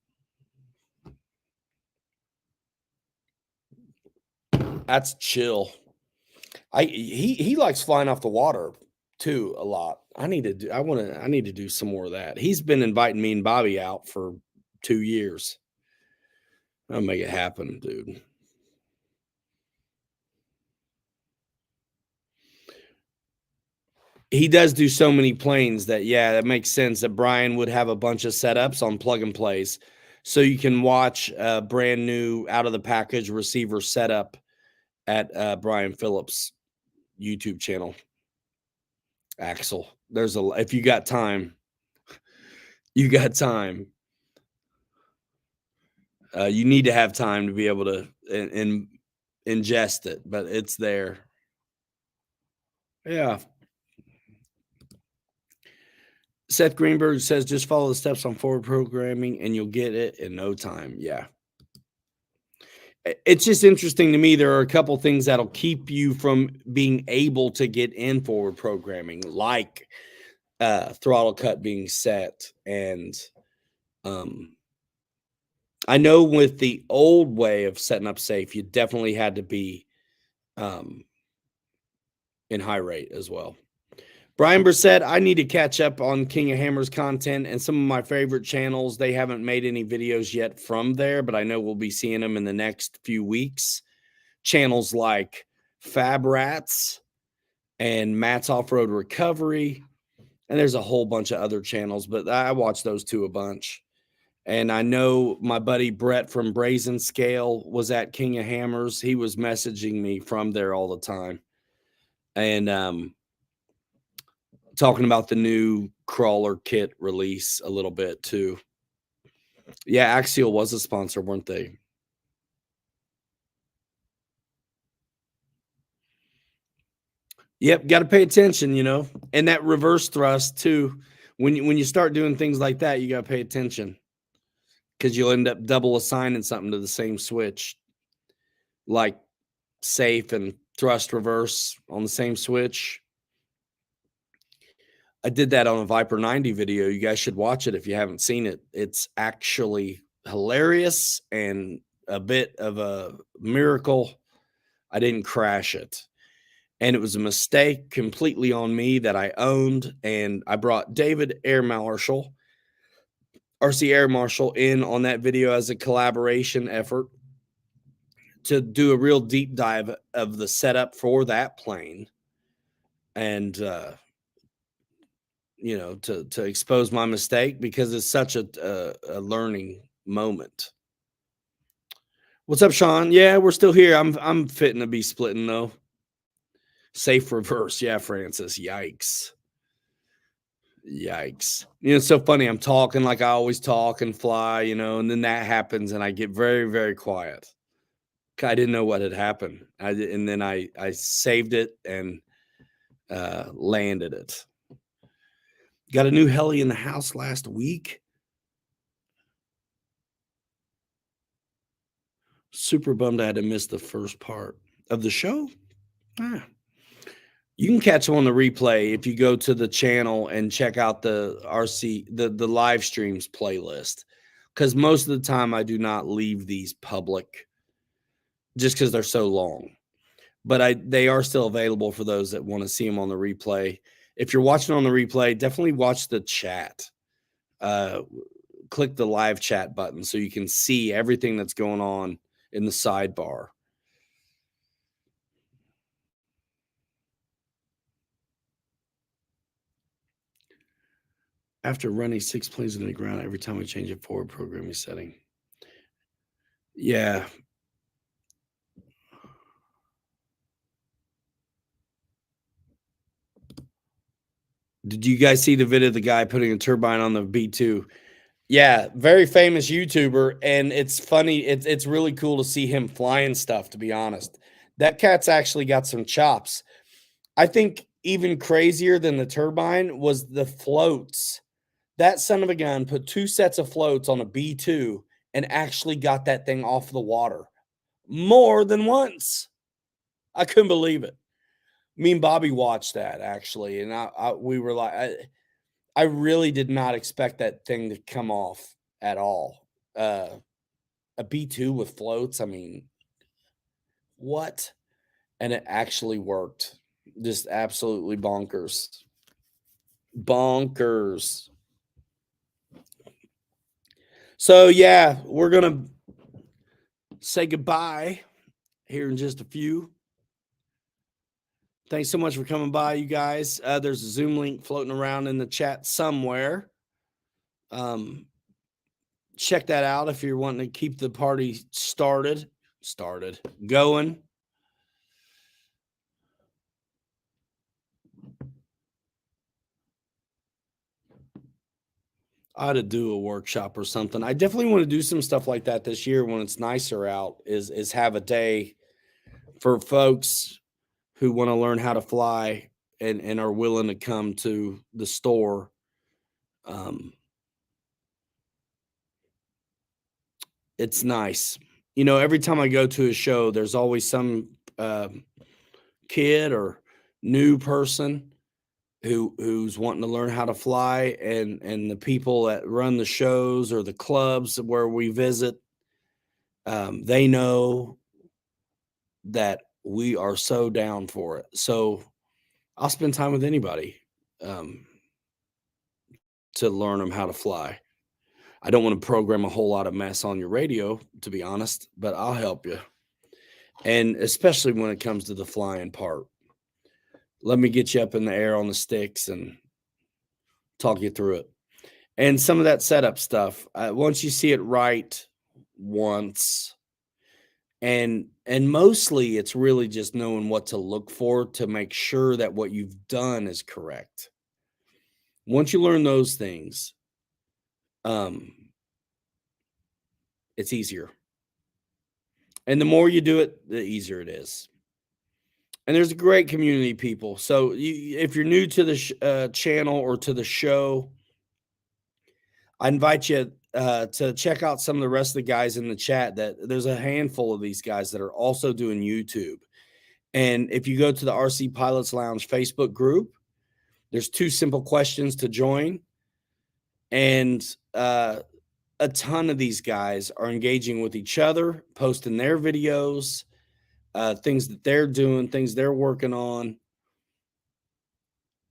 That's chill. He likes flying off the water too a lot. I need to do some more of that. He's been inviting me and Bobby out for 2 years. I'll make it happen, dude. He does do so many planes that, yeah, that makes sense that Brian would have a bunch of setups on plug and plays. So you can watch a brand new out of the package receiver setup at Brian Phillips' YouTube channel. Axel, if you got time, you got time. You need to have time to be able to ingest it, but it's there. Yeah. Seth Greenberg says, just follow the steps on forward programming and you'll get it in no time. Yeah. It's just interesting to me. There are a couple things that'll keep you from being able to get in forward programming, like throttle cut being set. And I know with the old way of setting up safe, you definitely had to be in high rate as well. Brian Brissett, I need to catch up on King of Hammers content and some of my favorite channels. They haven't made any videos yet from there, but I know we'll be seeing them in the next few weeks. Channels like Fab Rats and Matt's Off-Road Recovery. And there's a whole bunch of other channels, but I watch those two a bunch. And I know my buddy Brett from Brazen Scale was at King of Hammers. He was messaging me from there all the time. And talking about the new crawler kit release a little bit too. Yeah, Axial was a sponsor, weren't they? Yep, got to pay attention, and that reverse thrust too. When you start doing things like that, you got to pay attention because you'll end up double assigning something to the same switch, like safe and thrust reverse on the same switch. I did that on a Viper 90 video. You guys should watch it if you haven't seen it. It's actually hilarious and a bit of a miracle. I didn't crash it. And it was a mistake completely on me that I owned. And I brought David Air Marshall, RC Air Marshall, in on that video as a collaboration effort to do a real deep dive of the setup for that plane. And, to expose my mistake because it's such a learning moment. What's up, Sean? Yeah, we're still here. I'm fitting to be splitting though. Safe reverse. Yeah, Francis. Yikes. It's so funny. I'm talking like I always talk and fly, and then that happens and I get very, very quiet. I didn't know what had happened. And then I saved it and landed it. Got a new heli in the house last week. Super bummed I had to miss the first part of the show. You can catch them on the replay if you go to the channel and check out the the live streams playlist. Because most of the time I do not leave these public just because they're so long. But they are still available for those that want to see them on the replay. If you're watching on the replay, definitely watch the chat. Click the live chat button so you can see everything that's going on in the sidebar. After running 6 planes into the ground every time we change a forward programming setting. Yeah. Did you guys see the video of the guy putting a turbine on the B2? Yeah, very famous YouTuber, and it's funny. It's really cool to see him flying stuff, to be honest. That cat's actually got some chops. I think even crazier than the turbine was the floats. That son of a gun put 2 sets of floats on a B2 and actually got that thing off the water more than once. I couldn't believe it. Me and Bobby watched that actually, and we were like, I really did not expect that thing to come off at all. A B2 with floats, I mean, what? And it actually worked. Just absolutely bonkers. Bonkers. So, yeah, we're going to say goodbye here in just a few. Thanks so much for coming by, you guys. There's a Zoom link floating around in the chat somewhere. Check that out if you're wanting to keep the party going. I ought to do a workshop or something. I definitely want to do some stuff like that this year when it's nicer out. Is have a day for folks who want to learn how to fly and are willing to come to the store. It's nice. You know, every time I go to a show, there's always some kid or new person who's wanting to learn how to fly, and the people that run the shows or the clubs where we visit, they know that we are so down for it. So I'll spend time with anybody to learn them how to fly. I don't want to program a whole lot of mess on your radio, to be honest, but I'll help you. And especially when it comes to the flying part, let me get you up in the air on the sticks and talk you through it. And some of that setup stuff, once you see it right once, and mostly it's really just knowing what to look for to make sure that what you've done is correct. Once you learn those things, it's easier. And the more you do it, the easier it is. And there's a great community of people. So if you're new to the channel or to the show, I invite you to check out some of the rest of the guys in the chat. That there's a handful of these guys that are also doing YouTube. And if you go to the RC Pilots Lounge Facebook group, there's 2 simple questions to join. And a ton of these guys are engaging with each other, posting their videos, things that they're doing, things they're working on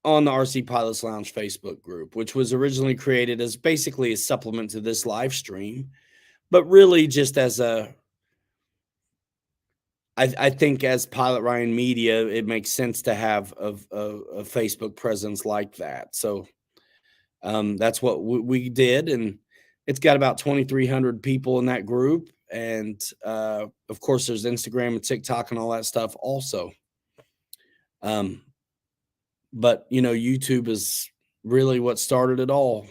the RC Pilots Lounge Facebook group, which was originally created as basically a supplement to this live stream, but really just as I think as Pilot Ryan Media, it makes sense to have a Facebook presence like that. So that's what we did, and it's got about 2,300 people in that group. And of course, there's Instagram and TikTok and all that stuff also. But you know, YouTube is really what started it all.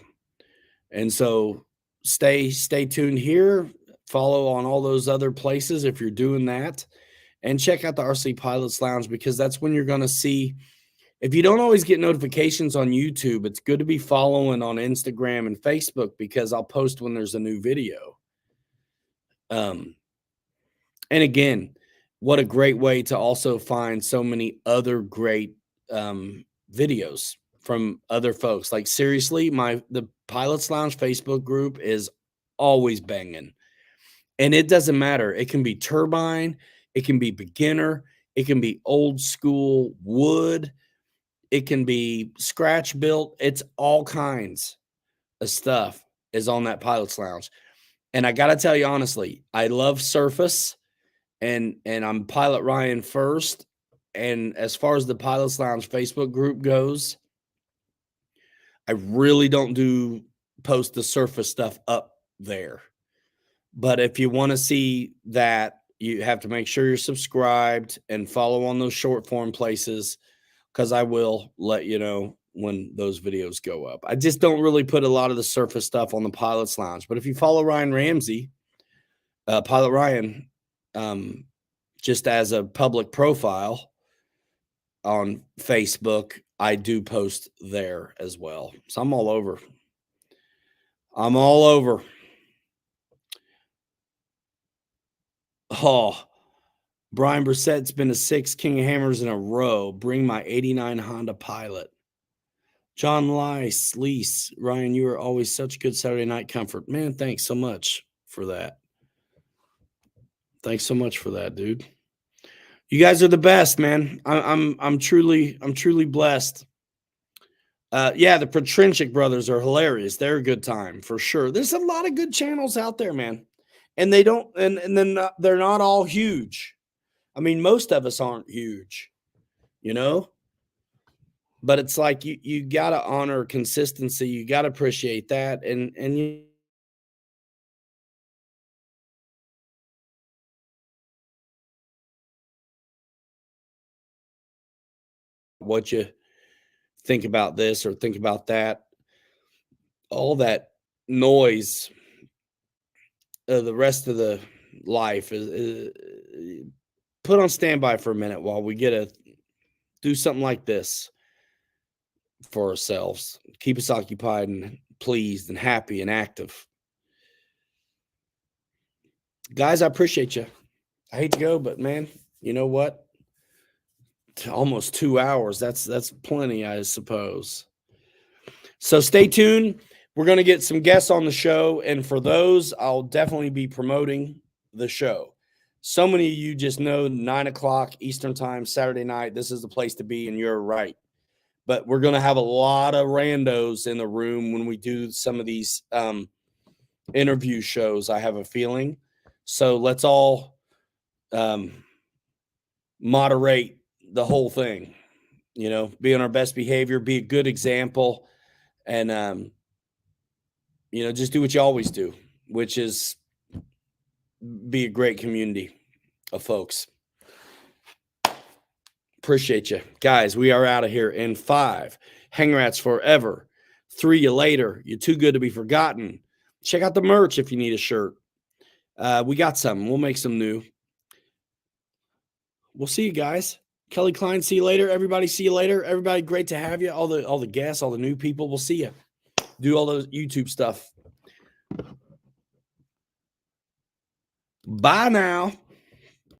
And so stay tuned here. Follow on all those other places if you're doing that. And check out the RC Pilots Lounge, because that's when you're going to see. If you don't always get notifications on YouTube, it's good to be following on Instagram and Facebook, because I'll post when there's a new video. And again, what a great way to also find so many other great videos from other folks. Like seriously, the Pilots Lounge Facebook group is always banging. And it doesn't matter. It can be turbine, It can be beginner. It can be old school wood. It can be scratch built. It's all kinds of stuff is on that Pilot's Lounge. And I got to tell you honestly, I love Surface and I'm Pilot Ryan first. And as far as the Pilot's Lounge Facebook group goes, I really don't post the Surface stuff up there. But if you want to see that, you have to make sure you're subscribed and follow on those short form places, because I will let you know when those videos go up. I just don't really put a lot of the Surface stuff on the Pilot's Lounge. But if you follow Ryan Ramsey, Pilot Ryan, just as a public profile on Facebook, I do post there as well. So I'm all over. I'm all over. Oh, Brian Brissett's been a 6 King of Hammers in a row. Bring my 89 Honda Pilot. John Lease, Ryan, you are always such good Saturday night comfort. Man, thanks so much for that. Thanks so much for that, dude. You guys are the best, man. I'm truly blessed. Yeah, the Petrinchik brothers are hilarious. They're a good time for sure. There's a lot of good channels out there, man. And they don't, and then they're not all huge. I mean, most of us aren't huge, you know? But it's like you got to honor consistency. You got to appreciate that. And you what you think about this or think about that, all that noise, the rest of the life is put on standby for a minute while we get to do something like this for ourselves. Keep us occupied and pleased and happy and active. Guys, I appreciate you. I hate to go, but man, you know what? Almost 2 hours. That's plenty, I suppose. So stay tuned. We're going to get some guests on the show. And for those, I'll definitely be promoting the show. So many of you just know 9 o'clock Eastern time, Saturday night. This is the place to be, and you're right. But we're going to have a lot of randos in the room when we do some of these interview shows, I have a feeling. So let's all moderate the whole thing, you know, be on our best behavior, be a good example, and, you know, just do what you always do, which is be a great community of folks. Appreciate you guys. We are out of here in 5. Hang rats forever. 3 you later. You're too good to be forgotten. Check out the merch if you need a shirt. We got some. We'll make some new. We'll see you guys. Kelly Klein, see you later. Everybody, see you later. Everybody, great to have you. All the guests, all the new people. We'll see you. Do all those YouTube stuff. Bye now.